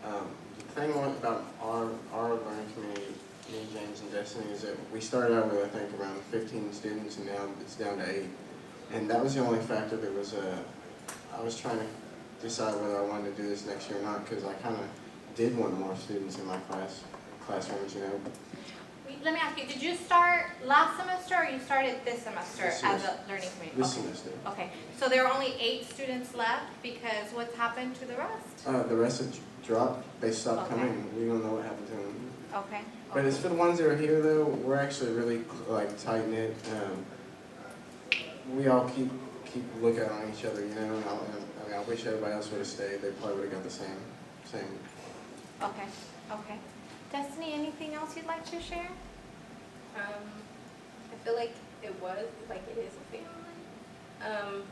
S4: The thing about our learning community, me, James, and Destiny, is that we started out with, I think, around 15 students, and now it's down to 8. And that was the only factor that was, I was trying to decide whether I wanted to do this next year or not, because I kind of did want more students in my classrooms, you know.
S1: Let me ask you, did you start last semester or you started this semester
S4: This
S1: as
S4: semester.
S1: a learning community?
S4: This
S1: Okay.
S4: semester.
S1: Okay, so there are only 8 students left because what's happened to the rest?
S4: The rest have dropped. They stopped
S1: Okay.
S4: coming. We don't know what happened to them.
S1: Okay.
S4: But as for the ones that are here, though, we're actually really like tight knit. We all keep looking on each other, you know. And I mean, I wish everybody else would have stayed. They probably would have got the same.
S1: Okay. Destiny, anything else you'd like to share?
S5: I feel like it is a family,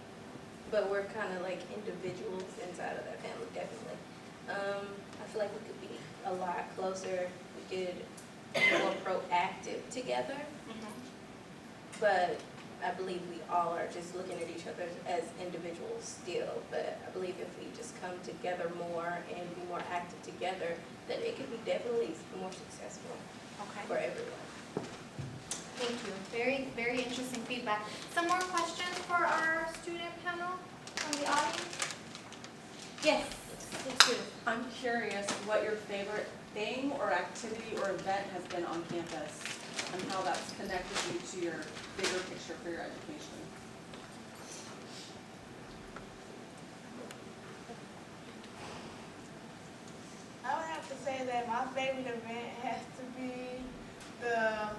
S5: but we're kind of like individuals inside of that family, definitely. I feel like we could be a lot closer, we could be more proactive together, but I believe we all are just looking at each other as individuals still, but I believe if we just come together more and be more active together, then it could be definitely more successful for everyone.
S1: Thank you. Very, very interesting feedback. Some more questions for our student panel from the audience? Yes.
S12: I'm curious what your favorite thing or activity or event has been on campus and how that's connected you to your bigger picture for your education.
S3: I would have to say that my favorite event has to be the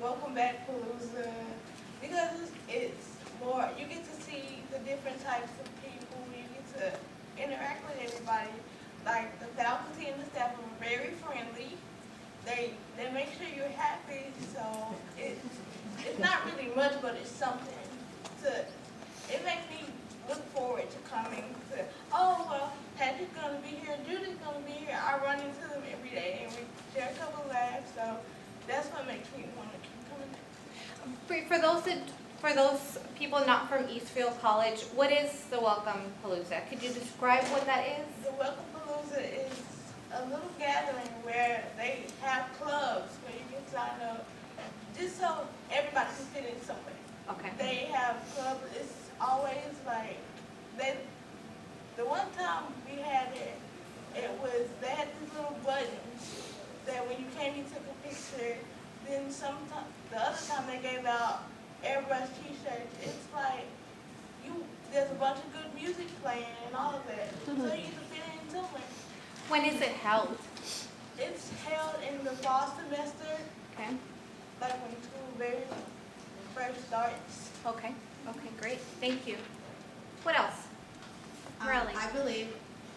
S3: Welcome Back Palooza, because it's more, you get to see the different types of people, you get to interact with everybody. Like the faculty and the staff are very friendly. They make sure you're happy, so it's not really much, but it's something. It makes me look forward to coming to, oh, well, Patrick's gonna be here, Judy's gonna be here. I run into them every day and we share a couple of laughs, so that's what makes me want to keep coming.
S1: For those people not from Eastfield College, what is the Welcome Palooza? Could you describe what that is?
S3: The Welcome Palooza is a little gathering where they have clubs where you can sign up, just so everybody can fit in somewhere.
S1: Okay.
S3: They have clubs, it's always like, the one time we had it, they had these little buttons that when you came, you took a picture. Then the other time they gave out airbrush t-shirts. It's like, there's a bunch of good music playing and all of that. So you get to fit into it.
S1: When is it held?
S3: It's held in the fall semester,
S1: Okay,
S3: like when school very first starts.
S1: okay, great, thank you. What else? Really?
S7: I believe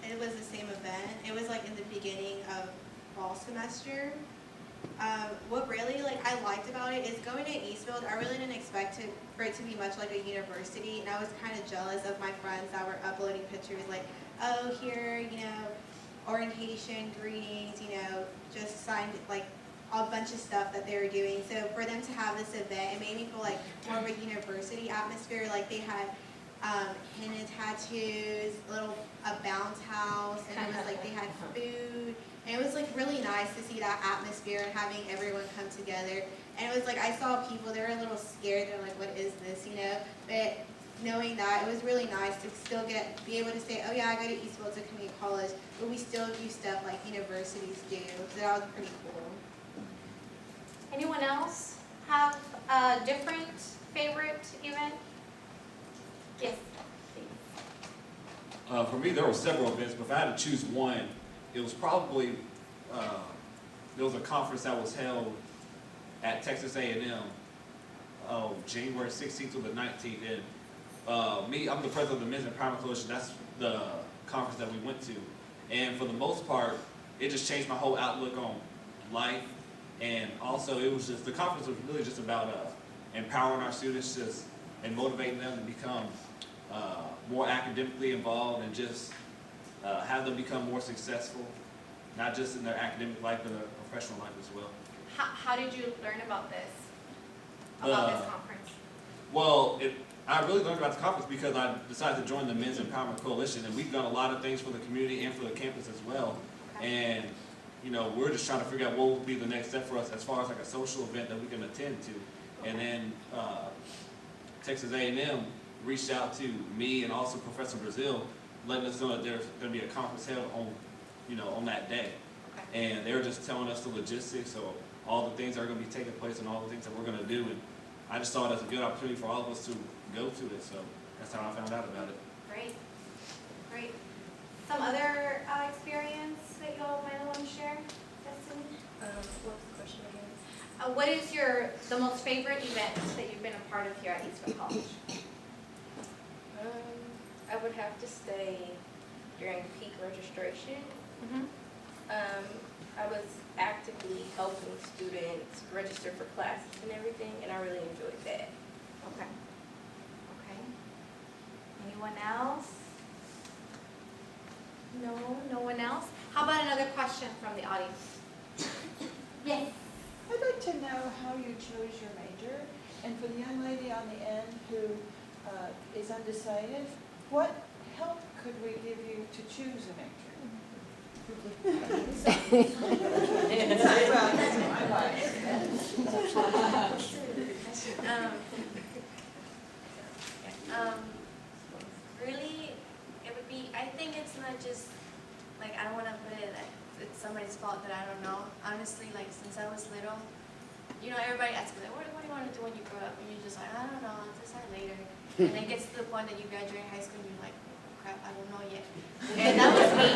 S7: it was the same event. It was like in the beginning of fall semester. What really I liked about it is going to Eastfield. I really didn't expect for it to be much like a university, and I was kind of jealous of my friends that were uploading pictures like, oh, here, orientation, greetings, just signed like a bunch of stuff that they were doing. So for them to have this event, it made me feel like more of a university atmosphere. Like they had henna tattoos, a bounce house, and it was like they had food. And it was like really nice to see that atmosphere and having everyone come together. And it was like I saw people, they were a little scared. They're like, what is this, But knowing that, it was really nice to still be able to say, oh yeah, I go to Eastfield to community college, but we still do stuff like universities do. So that was pretty cool.
S1: Anyone else have a different favorite event? Yes.
S8: For me, there were several events, but if I had to choose one, it was probably, there was a conference that was held at Texas A&M, January 16th to the 19th. And I'm the president of the Men's Empowerment Coalition. That's the conference that we went to. And for the most part, it just changed my whole outlook on life. And also, the conference was really just about empowering our students and motivating them to become more academically involved and just have them become more successful, not just in their academic life, but their professional life as well.
S1: How did you learn about this? About this conference?
S8: Well, I really learned about the conference because I decided to join the Men's Empowerment Coalition, and we've done a lot of things for the community and for the campus as well.
S1: Okay.
S8: And we're just trying to figure out what will be the next step for us as far as like a social event that we can attend to.
S1: Okay.
S8: And then Texas A&M reached out to me and also Professor Brazil, letting us know that there's going to be a conference held on that day.
S1: Okay.
S8: And they were just telling us the logistics, so all the things that are going to be taking place and all the things that we're going to do. And I just saw it as a good opportunity for all of us to go to it, so that's how I found out about it.
S1: Great. Some other experience that y'all might want to share, Destiny?
S5: What was the question again?
S1: What is the most favorite event that you've been a part of here at Eastfield College?
S5: I would have to say during peak registration.
S1: Mm-hmm.
S5: I was actively helping students register for classes and everything, and I really enjoyed that.
S1: Okay. Anyone else? No one else? How about another question from the audience? Yes.
S13: I'd like to know how you chose your major, and for the young lady on the end who is undecided, what help could we give you to choose a major?
S9: Really, it would be, I think it's not just, I don't want to put it like it's somebody's fault that I don't know. Honestly, since I was little, everybody asks me, what do you want to do when you grow up? And you're just like, I don't know, I'll decide later. And it gets to the point that you graduate high school and you're like, oh, crap, I don't know yet. And that was me.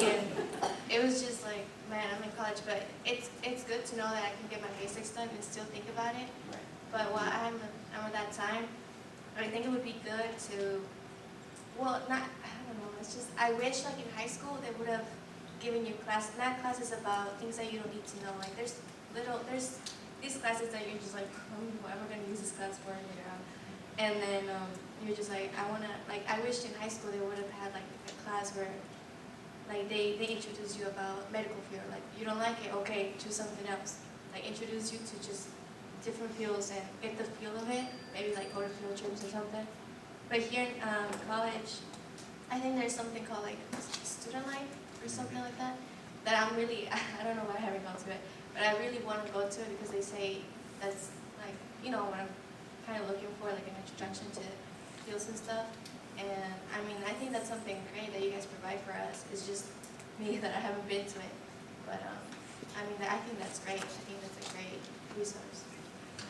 S9: And it was just like, man, I'm in college, but it's good to know that I can get my basics done and still think about it.
S8: Right.
S9: But while I'm at that time, I think it would be good to, I don't know, it's just, I wish in high school they would have given you not classes about things that you don't need to know. There's these classes that you're just like, what am I going to use this class for later on? And then you're just like, I wish in high school they would have had a class where they introduce you about medical field. You don't like it, okay, choose something else. Introduce you to just different fields and get the feel of it, maybe go to field trips or something. But here in college, I think there's something called student life or something like that, that I'm really, I don't know why I haven't gone to it, but I really want to go to it because they say that's what I'm kind of looking for, an introduction to fields and stuff. And I think that's something great that you guys provide for us. It's just me that I haven't been to it. But I think that's great. I think that's a great resource.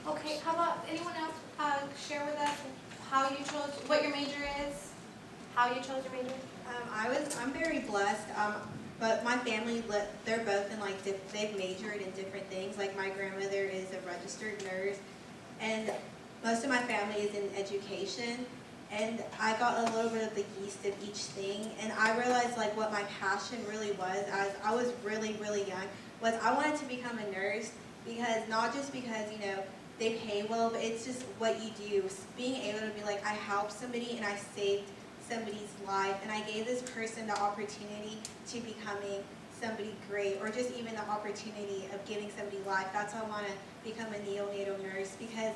S1: Okay, how about anyone else share with us how you chose, what your major is? how you chose your major?
S7: I'm very blessed, but my family, they're both in like, they've majored in different things. Like my grandmother is a registered nurse, and most of my family is in education. And I got a little bit of the yeast of each thing, and I realized like what my passion really was as I was really, really young, was I wanted to become a nurse, because not just because, you know, they pay well, but it's just what you do. Being able to be like, I helped somebody and I saved somebody's life, and I gave this person the opportunity to becoming somebody great, or just even the opportunity of giving somebody life. That's why I want to become a neonatal nurse, because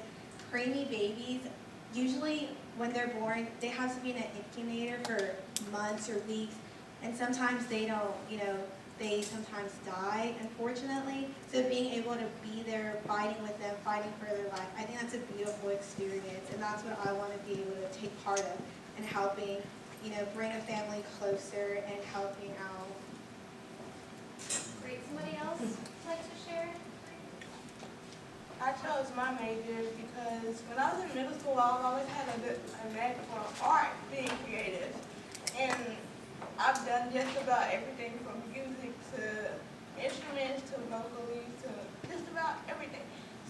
S7: preemie babies, usually when they're born, they have to be in an incubator for months or weeks, and sometimes they don't, you know, they sometimes die, unfortunately. So being able to be there, fighting with them, fighting for their life, I think that's a beautiful experience, and that's what I want to be able to take part of, and helping, you know, bring a family closer and helping out.
S1: Great, somebody else like to share?
S3: I chose my major because when I was in middle school, I always had a knack for art, being creative. And I've done just about everything from music to instruments to vocally to just about everything.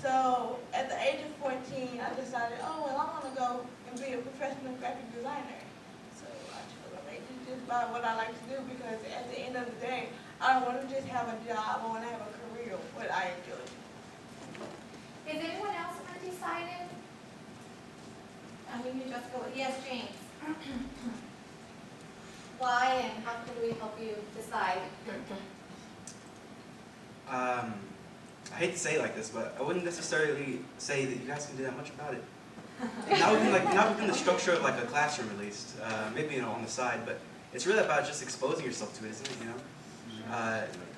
S3: So at the age of 14, I decided, oh, well, I want to go and be a professional graphic designer. So I chose a major just by what I like to do, because at the end of the day, I don't want to just have a job. I want to have a career, what I enjoy.
S1: Is anyone else undecided? I mean, you just go, yes, James. Why and how can we help you decide?
S6: I hate to say it like this, but I wouldn't necessarily say that you guys can do that much about it. Not within the structure of like a classroom, at least. Maybe, you know, on the side, but it's really about just exposing yourself to it, isn't it? You know,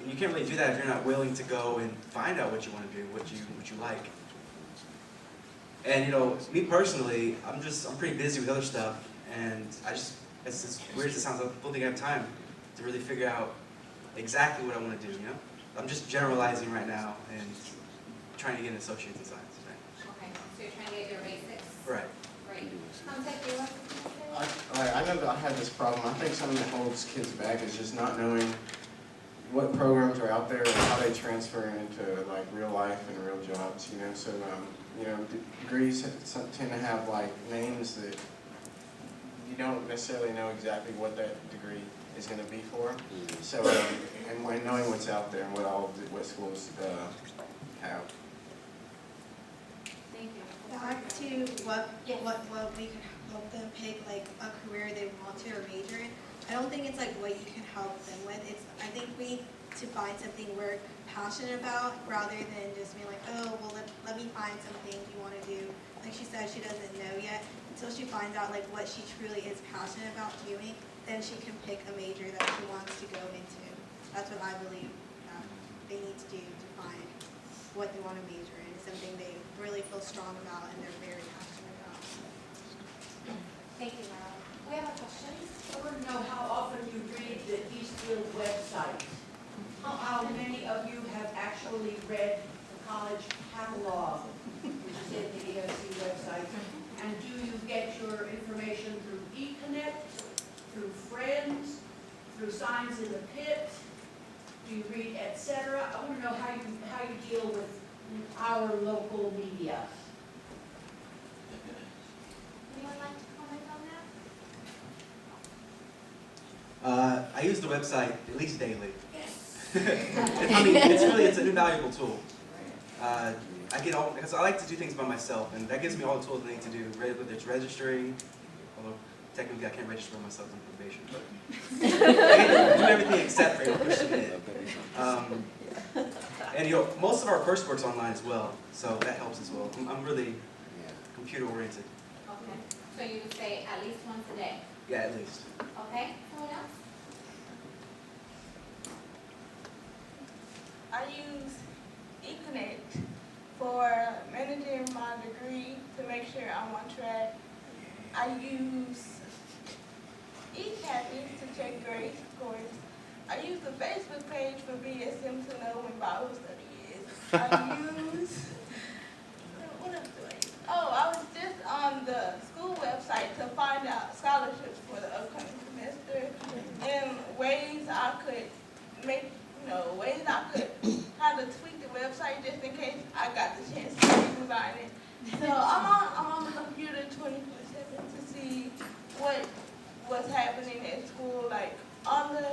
S6: and you can't really do that if you're not willing to go and find out what you want to do, what you like. And you know, me personally, I'm pretty busy with other stuff, and it's as weird as it sounds, I don't think I have time to really figure out exactly what I want to do. You know, I'm just generalizing right now and trying to get an associate's in science.
S1: Okay, so you're trying to get your basics.
S6: Right.
S1: Great. Take you want
S4: I know that I have this problem. I think something that holds kids back is just not knowing what programs are out there and how they transfer into like real life and real jobs. You know, so you know, degrees tend to have like names that you don't necessarily know exactly what that degree is going to be for. So and by knowing what's out there and what schools have.
S1: Thank you.
S7: Back to what we can help them pick like a career they want to or major in. I don't think it's like what you can help them with. I think we need to find something we're passionate about, rather than just being like, oh, well, let me find something you want to do. Like she said, she doesn't know yet. Until she finds out like what she truly is passionate about doing, then she can pick a major that she wants to go into. That's what I believe they need to do to find what they want to major in, something they really feel strong about and they're very passionate about.
S1: Thank you, Laura. We have a question.
S14: I want to know how often you read the Eastfield website. How many of you have actually read the college catalog, which is in the ESC website? And do you get your information through eConnect, through friends, through signs in the pit? Do you read etc.? I want to know how you deal with our local media.
S1: Anyone like to comment on that?
S6: I use the website at least daily. I mean, it's an invaluable tool. I get all, because I like to do things by myself, and that gives me all the tools I need to do, whether it's registering, although technically I can't register myself on probation, but I get to do everything except for push submit. And you know, most of our coursework's online as well, so that helps as well. I'm really computer oriented.
S1: Okay. So you would say at least once a day.
S6: Yeah, at least.
S1: Okay. Someone else?
S3: I use eConnect for managing my degree to make sure I'm on track. I use eCampus to check grades, of course. I use the Facebook page for BSM to know when Bible study is. I use, what else do I use? Oh, I was just on the school website to find out scholarships for the upcoming ways I could kind of tweak the website just in case I got the chance to redesign it. So I'm on the computer 24/7 to see what's happening at school. Like on the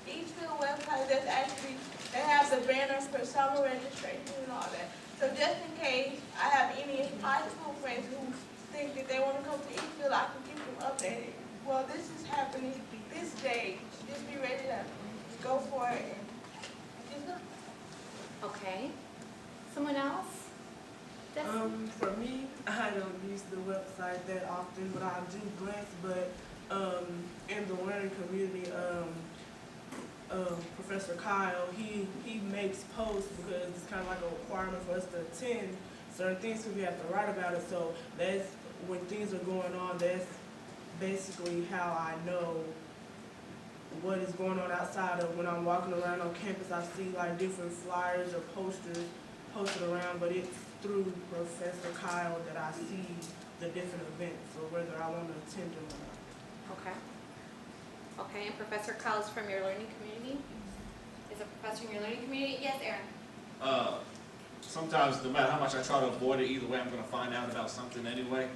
S3: Eastfield website, they have the banner for summer registration and all that. So just in case I have any high school friends who think that they want to come to Eastfield, I can keep them updated. Well, this is happening this day. Just be ready to go for it and just go.
S1: Okay. Someone else?
S2: For me, I don't use the website that often, but I do glance. But in the learning community, Professor Kyle, he makes posts because it's kind of like a requirement for us to attend certain things, so we have to write about it. So that's when things are going on. That's basically how I know what is going on outside of when I'm walking around on campus. I see like different flyers or posters posted around, but it's through Professor Kyle that I see the different events or whether I want to attend them or not.
S1: Okay. Okay, and Professor Kyle is from your learning community? Is a professor in your learning community? Yes, Aaron?
S8: Sometimes, no matter how much I try to avoid it, either way I'm going to find out about something anyway.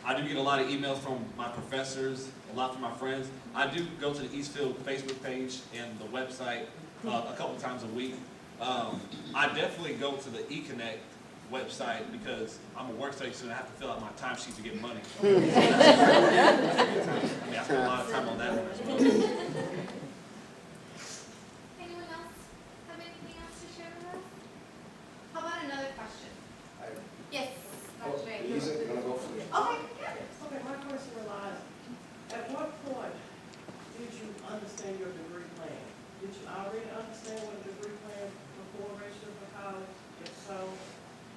S8: I do get a lot of emails from my professors, a lot from my friends. I do go to the Eastfield Facebook page and the website a couple times a week. I definitely go to the eConnect website because I'm a work study student. I have to fill out my timesheet to get money. I mean, I spend a lot of time on that one as well.
S1: Anyone else have anything else to share with us? How about another question? Yes, Dr. Ray.
S4: You wanna go for it?
S1: Okay.
S14: Okay, my question relies, at what point did you understand your degree plan? Did you already understand what a degree plan before registering for college? If so,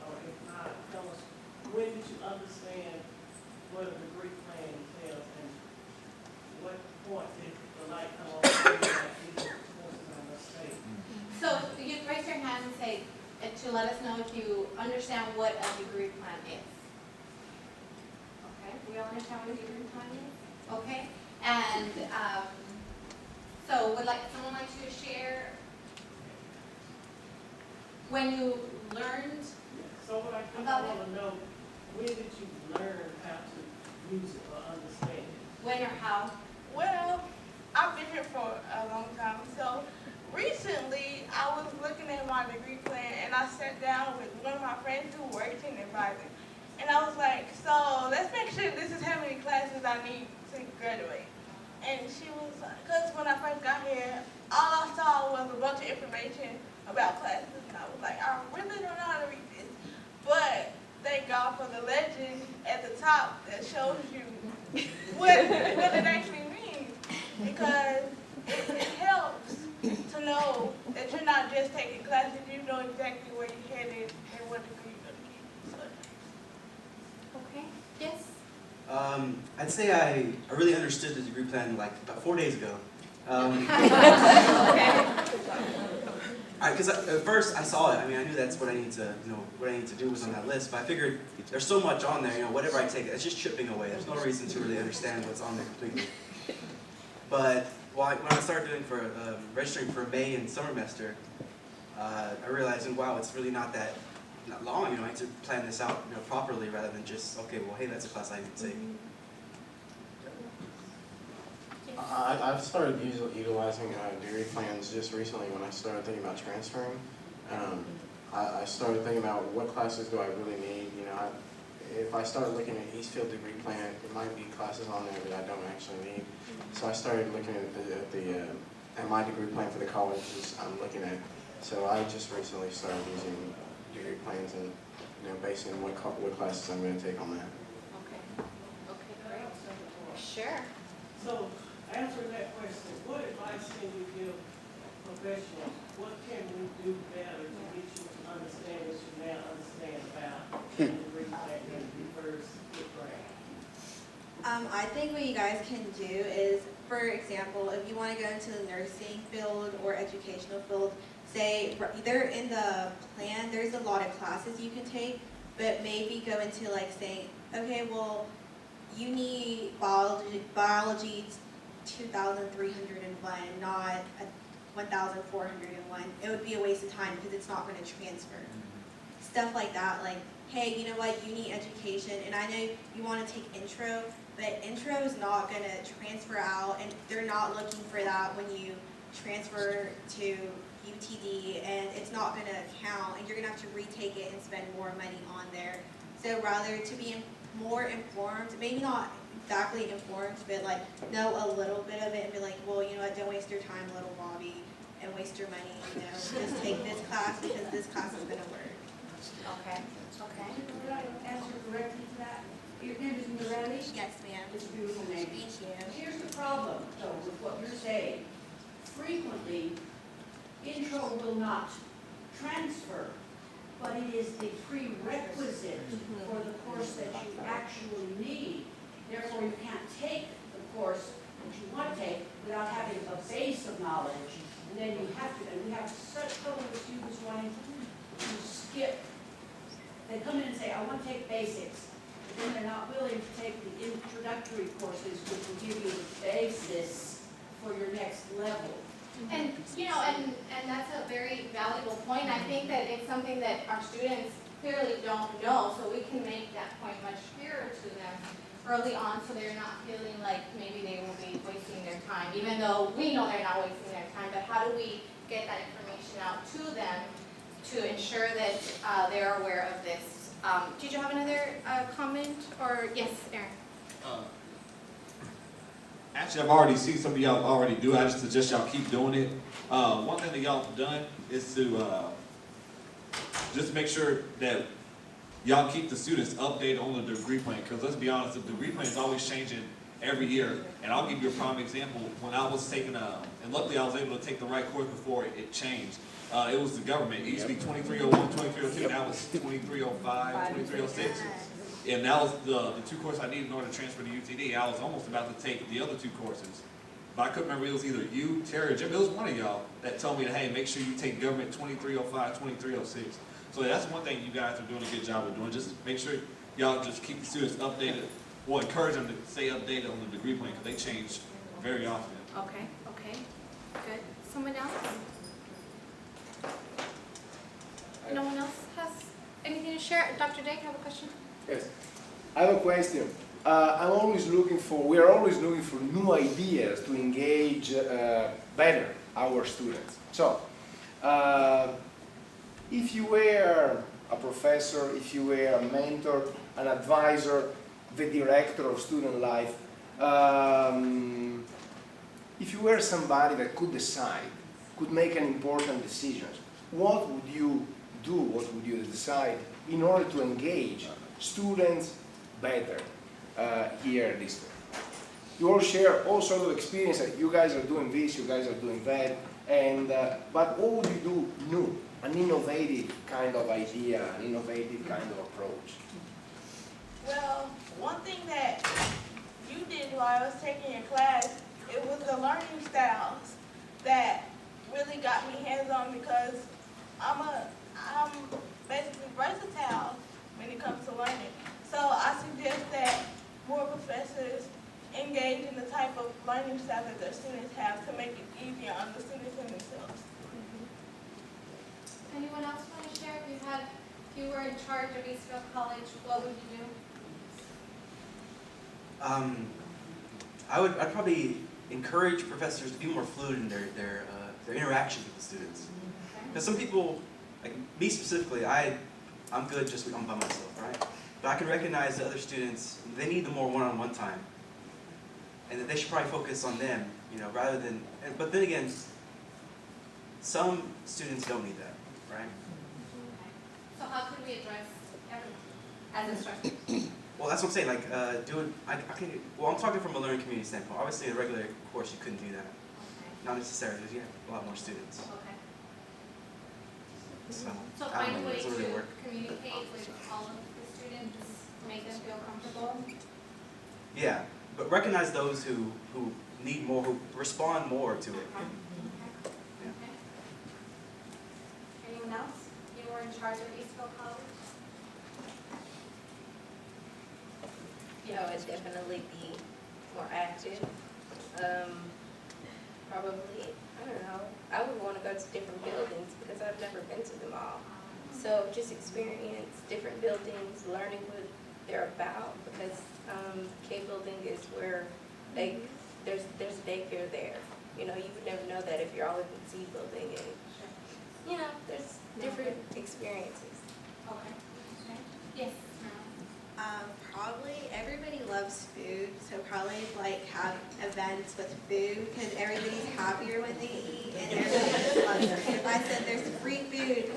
S14: or if not, tell us, when did you understand what a degree plan entails and what point did the light come on that these courses I must take?
S1: So you raise your hand and say, to let us know if you understand what a degree plan is. Okay, we all understand what a degree plan is? Okay, and so would someone like to share when you learned?
S14: So what I kind
S1: About
S14: of want to know, when did you learn how to use it or understand it?
S1: When or how?
S3: Well, I've been here for a long time. So recently, I was looking at my degree plan and I sat down with one of my friends who works in advising. And I was like, so let's make sure this is how many classes I need to graduate. And she was like, because when I first got here, all I saw was a bunch of information about classes. And I was like, I really don't know how to read this. But thank God for the legend at the top that shows you what it actually means. Because it helps to know that you're not just taking classes, you know exactly where you're headed and what degree you're going to get. So,
S1: Okay, yes?
S6: I'd say I really understood the degree plan like about 4 days ago. Because at first I saw it. I mean, I knew that's what I need to, what I need to do was on that list. But I figured there's so much on there. Whatever I take, it's just chipping away. There's no reason to really understand what's on there completely. But when I started doing registering for May and summer semester, I realized, wow, it's really not long. I need to plan this out, properly rather than just, okay, well, hey, that's a class I need to take.
S4: I've started utilizing degree plans just recently when I started thinking about transferring. I started thinking about what classes do I really need. If I start looking at Eastfield degree plan, it might be classes on there that I don't actually need. So I started looking at my degree plan for the colleges I'm looking at. So I just recently started using degree plans and basing what classes I'm going to take on that.
S1: Okay. Okay, great. Sure.
S14: So, answering that question, what advice can you give professionals? What can we do better to get you to understand what you now understand about the degree plan when you first get grad?
S7: I think what you guys can do is, for example, if you want to go into the nursing field or educational field, say there in the plan, there's a lot of classes you can take, but maybe go into like saying, okay, well, you need biology 2,301, not 1,401. It would be a waste of time because it's not going to transfer. Stuff like that, like, hey, you know what, you need education, and I know you want to take intro, but intro is not going to transfer out, and they're not looking for that when you transfer to UTD, and it's not going to count, and you're going to have to retake it and spend more money on there. So rather to be more informed, maybe not exactly informed, but like know a little bit of it and be like, well, you know what, don't waste your time, little Bobby, and waste your money, you know, just take this class because this class is going to work.
S1: Okay, okay.
S14: Could I answer directly to that? Your name is Morelli?
S7: Yes, ma'am.
S14: It's a beautiful name.
S7: Thank you.
S14: Here's the problem, though, with what you're saying. Frequently, intro will not transfer, but it is the prerequisite for the course that you actually need. Therefore, you can't take the course that you want to take without having a base of knowledge. And then you have to, and we have such trouble with students wanting to skip. They come in and say, I want to take basics, but then they're not willing to take the introductory courses, which will give you the basis for your next level.
S1: And, you know, and that's a very valuable point. I think that it's something that our students clearly don't know, so we can make that point much clearer to them early on so they're not feeling like maybe they will be wasting their time, even though we know they're not wasting their time, but how do we get that information out to them to ensure that they're aware of this? Did you have another comment? Or, yes, Aaron?
S8: Actually, I've already seen some of y'all already do it. I just suggest y'all keep doing it. One thing that y'all have done is to just make sure that y'all keep the students updated on the degree plan. Because let's be honest, the degree plan is always changing every year. And I'll give you a prime example. When I was taking, and luckily I was able to take the right course before it changed. It was the government. It used to be 2301, 2302, now it's 2305, 2306. And that was the two courses I needed in order to transfer to UTD. I was almost about to take the other two courses. But I couldn't remember, it was either you, Terry, or Jim. It was one of y'all that told me, that, hey, make sure you take government 2305, 2306. So that's one thing you guys are doing a good job of doing. Just make sure y'all just keep the students updated, or encourage them to stay updated on the degree plan, because they change very often.
S1: Okay, okay, good. Someone else? No one else has anything to share? Dr. Day, have a question?
S15: Yes, I have a question. We are always looking for new ideas to engage better our students. So, if you were a professor, if you were a mentor, an advisor, the director of student life, if you were somebody that could decide, could make an important decision, what would you do, what would you decide in order to engage students better here at Eastfield? You all share all sorts of experience that you guys are doing this, you guys are doing that, and but what would you do new, an innovative kind of idea, an innovative kind of approach?
S3: Well, one thing that you did while I was taking your class, it was the learning styles that really got me hands-on, because I'm basically versatile when it comes to learning. So I suggest that more professors engage in the type of learning style that their students have to make it easier on the students and themselves.
S1: Anyone else want to share? If you were in charge of Eastfield College, what would you do?
S6: I'd probably encourage professors to be more fluid in their interactions with the students. Because some people, like me specifically, I'm good just when I'm by myself, right? But I can recognize that other students, they need the more one-on-one time. And that they should probably focus on them, you know, rather than, but then again, some students don't need that, right?
S1: So how could we address everyone as instructors?
S6: Well, that's what I'm saying, like, well, I'm talking from a learning community standpoint. Obviously, in a regular course, you couldn't do that.
S1: Okay.
S6: Not necessarily, because you have a lot more students.
S1: Okay.
S6: So I
S1: Find
S6: don't
S1: a
S6: know,
S1: way
S6: it's
S1: to
S6: really work.
S1: communicate with all of the students, make them feel comfortable.
S6: Yeah, but recognize those who need more, who respond more to it.
S1: Okay. Anyone else? You were in charge of Eastfield College?
S5: I would definitely be more active. Probably, I don't know, I would want to go to different buildings because I've never been to them all. So just experience different buildings, learning what they're about, because K building is where there's daycare there. You know, you would never know that if you're always in C building, and you know, there's different experiences.
S1: Okay. Yes.
S7: Probably everybody loves food, so probably like have events with food because everybody's happier when they eat and everybody just loves food. If I said there's free food,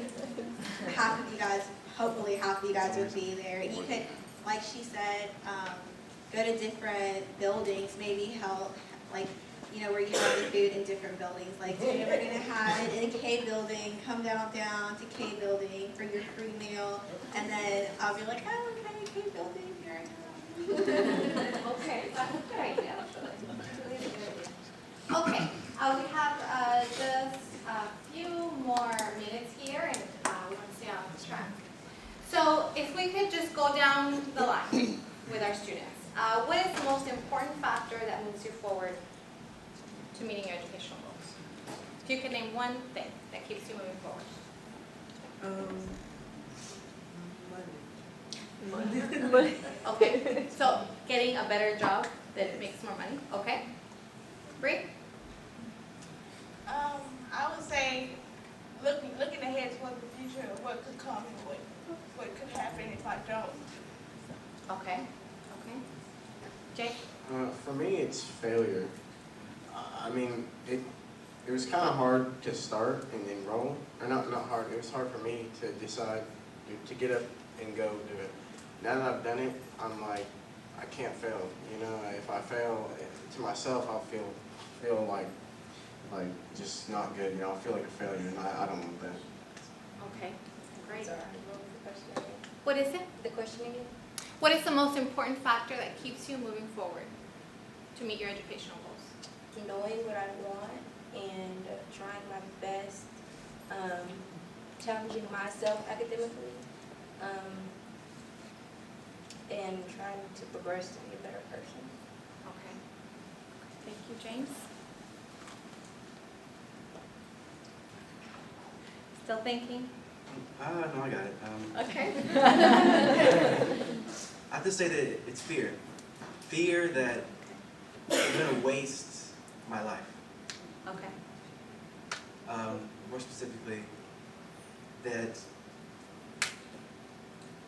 S7: half of you guys, hopefully half of you guys would be there. You could, like she said, go to different buildings, maybe help, like, you know, where you have the food in different buildings. Like today we're gonna have it in a K building, come down to K building for your free meal, and then I'll be like, oh, okay, K building, here I come.
S1: Okay, that's a good idea, actually. Okay, we have just a few more minutes here, and we want to stay on track. So if we could just go down the line with our students. What is the most important factor that moves you forward to meeting your educational goals? If you could name one thing that keeps you moving forward.
S2: Money.
S1: Okay, so getting a better job that makes more money, okay? Bree?
S3: I would say looking ahead toward the future of what could come and what could happen if I don't.
S1: Okay, okay. Jake?
S4: For me, it's failure. I mean, it was kind of hard to start and enroll. Or not hard, it was hard for me to decide to get up and go do it. Now that I've done it, I'm like, I can't fail. You know, if I fail to myself, I'll feel like just not good. You know, I'll feel like a failure, and I don't want that.
S1: Okay, great.
S5: Sorry, what was the question again?
S1: What is it?
S5: The question again?
S1: What is the most important factor that keeps you moving forward to meet your educational goals?
S5: Knowing what I want and trying my best, challenging myself academically, and trying to progress to be a better person.
S1: Okay. Thank you, James. Still thinking?
S6: No, I got it.
S1: Okay.
S6: I have to say that it's fear. Fear that I'm gonna waste my life.
S1: Okay.
S6: More specifically, that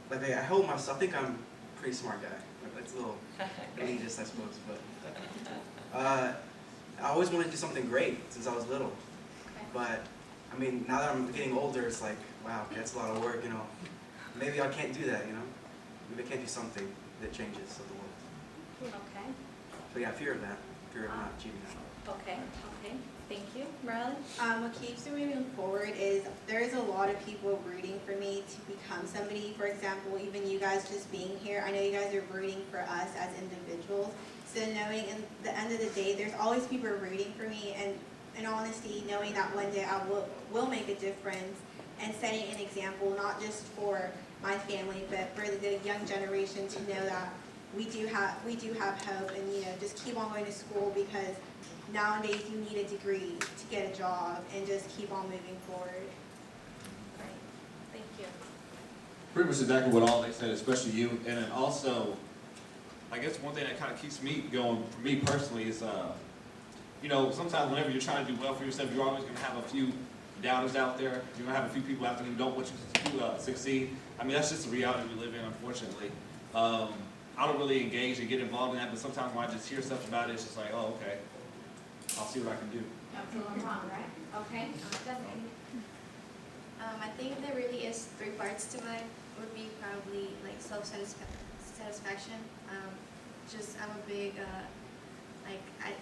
S6: like I hold myself. I think I'm a pretty smart guy. It's a little elitist, I suppose, but I always wanted to do something great since I was little.
S1: Okay.
S6: But I mean, now that I'm getting older, it's like, wow, that's a lot of work. You know, maybe I can't do that. You know, maybe I can't do something that changes the world.
S1: Okay.
S6: So yeah, fear of that, fear of not achieving that.
S1: Okay. Okay. Thank you. Morelli?
S7: What keeps me moving forward is there is a lot of people rooting for me to become somebody. For example, even you guys just being here, I know you guys are rooting for us as individuals. So knowing at the end of the day, there's always people rooting for me, and in honesty, knowing that one day I will make a difference and setting an example, not just for my family, but for the young generation to know that we do have hope, and you know, just keep on going to school, because nowadays you need a degree to get a job, and just keep on moving forward.
S1: Great. Thank you.
S8: Pretty much exactly what all they said, especially you. And then also, I guess one thing that kind of keeps me going, for me personally, is, you know, sometimes whenever you're trying to do well for yourself, you're always going to have a few doubters out there. You're going to have a few people out there who don't want you to succeed. I mean, that's just the reality we live in, unfortunately. I don't really engage and get involved in that, but sometimes when I just hear stuff about it, it's just like, oh, okay, I'll see what I can do.
S1: Absolutely wrong, right? Okay. Definitely.
S9: I think there really is three parts to it. Would be probably like self-satisfaction. Just I'm a big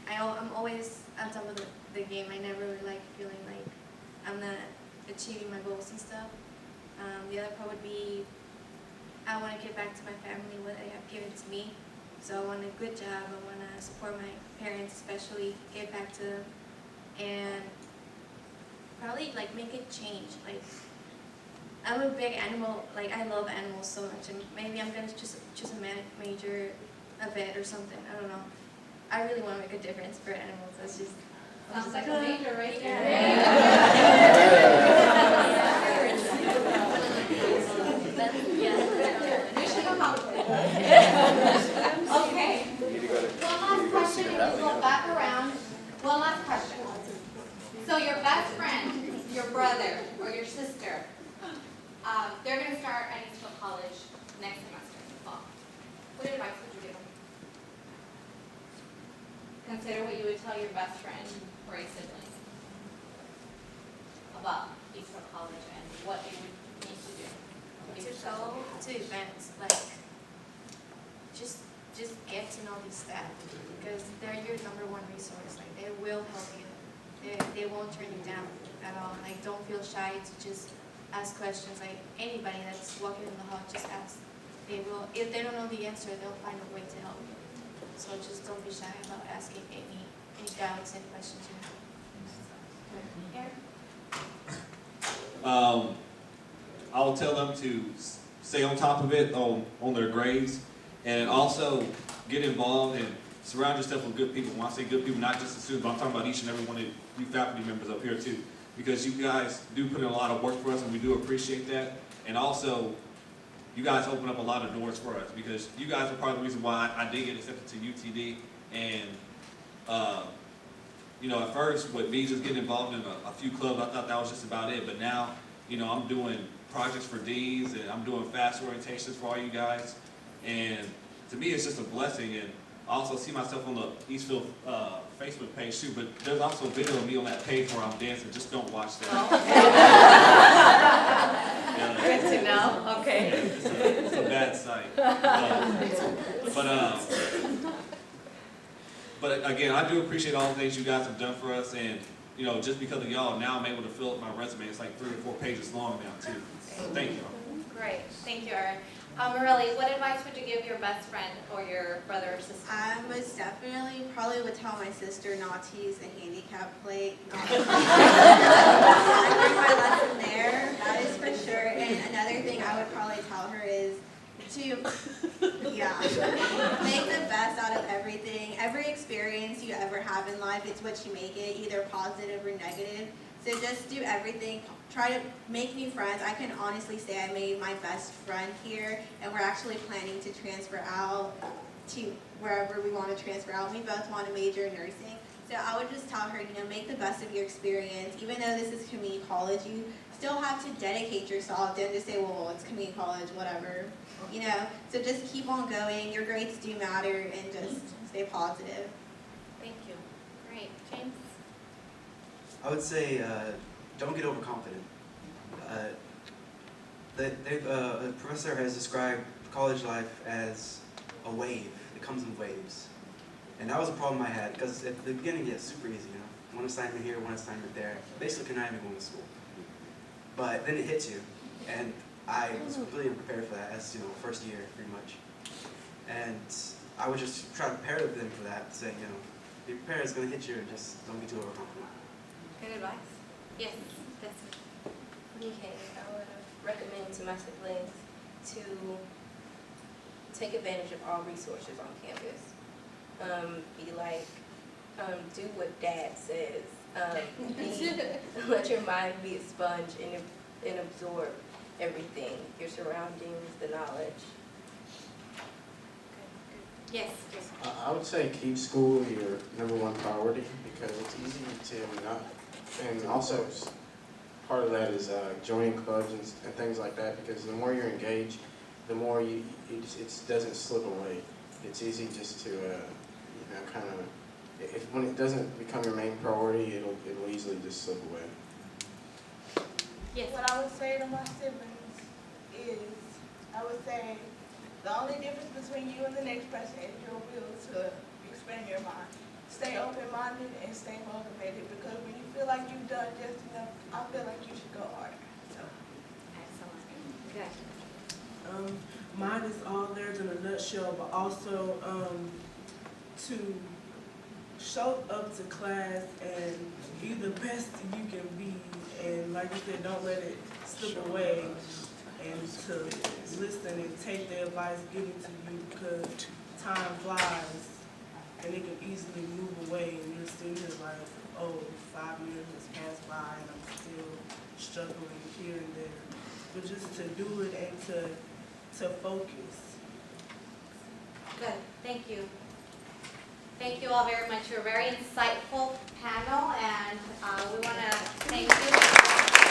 S9: I'm always on top of the game. I never really like feeling like I'm not achieving my goals and stuff. The other part would be I want to give back to my family what they have given to me. So I want a good job. I want to support my parents, especially give back to them, and probably like make a change. Like I'm a big animal. Like I love animals so much, and maybe I'm gonna choose a major, a vet or something. I don't know. I really want to make a difference for animals. That's just
S1: Sounds like a major right there. We should come out with it. Okay. One last question, and we'll go back around. One last question. So your best friend, your brother, or your sister, they're going to start at Eastfield College next semester in the fall. What advice would you give them? Consider what you would tell your best friend or a sibling about Eastfield College and what they would need to do.
S9: To go to events, like, just get to know the staff, because they're your number one resource. Like, they will help you. They won't turn you down at all. Like, don't feel shy to just ask questions. Like, anybody that's walking in the hall, just ask. They will, if they don't know the answer, they'll find a way to help you. So just don't be shy about asking any doubts and questions you have.
S1: Aaron?
S8: I will tell them to stay on top of it on their grades, and also get involved and surround yourself with good people. When I say good people, not just the students, but I'm talking about each and every one of you faculty members up here too, because you guys do put in a lot of work for us, and we do appreciate that. And also, you guys open up a lot of doors for us, because you guys are part of the reason why I did get accepted to UTD. And you know, at first, with me just getting involved in a few clubs, I thought that was just about it. But now, you know, I'm doing projects for D's, and I'm doing fast orientations for all you guys. And to me, it's just a blessing. And I also see myself on the Eastfield Facebook page too, but there's also a video of me on that page where I'm dancing. Just don't watch that.
S12: Good to know, okay.
S8: Yeah, it's a bad sight. But again, I do appreciate all the things you guys have done for us, and you know, just because of y'all, now I'm able to fill up my resume. It's like 3 or 4 pages long now too. So thank y'all.
S1: Great, thank you, Erin. Morelli, what advice would you give your best friend or your brother or sister?
S7: I most definitely probably would tell my sister not to use a handicap plate. I learned my lesson there, that is for sure. And another thing I would probably tell her is to, make the best out of everything. Every experience you ever have in life, it's what you make it, either positive or negative. So just do everything. Try to make new friends. I can honestly say I made my best friend here, and we're actually planning to transfer out to wherever we want to transfer out. We both want to major in nursing. So I would just tell her, make the best of your experience. Even though this is community college, you still have to dedicate yourself. Don't just say, well, it's community college, whatever. So just keep on going. Your grades do matter, and just stay positive.
S1: Thank you. Great. James?
S6: I would say don't get overconfident. The professor has described college life as a wave. It comes in waves. And that was a problem I had, because at the beginning, it's super easy, one assignment here, one assignment there. Basically, could not even go to school. But then it hits you, and I was completely unprepared for that as, first year, pretty much. And I would just try to prepare them for that, say, be prepared, it's going to hit you, and just don't be too overconfident.
S1: Good advice. Yes, Destiny.
S5: Okay, I would recommend to my siblings to take advantage of all resources on campus. Be like, do what Dad says. Let your mind be a sponge and absorb everything, your surroundings, the knowledge.
S1: Yes.
S4: I would say keep school your #1 priority, because it's easy to not, and also part of that is joining clubs and things like that, because the more you're engaged, the more it doesn't slip away. It's easy just to kind of, when it doesn't become your main priority, it'll easily just slip away.
S1: Yes.
S3: What I would say to my siblings is, I would say, the only difference between you and the next person is your will to expand your mind. Stay open-minded and stay motivated, because when you feel like you've done just enough, I feel like you should go harder. So.
S1: Excellent. Good.
S2: Mine is all theirs in a nutshell, but also to show up to class and be the best you can be, and like you said, don't let it slip away, and to listen and take the advice given to you, because time flies and it can easily move away, and you're still here like, oh, 5 years has passed by, and I'm still struggling here and there. But just to do it and to focus.
S1: Good, thank you. Thank you all very much. You're a very insightful panel, and we want to thank you.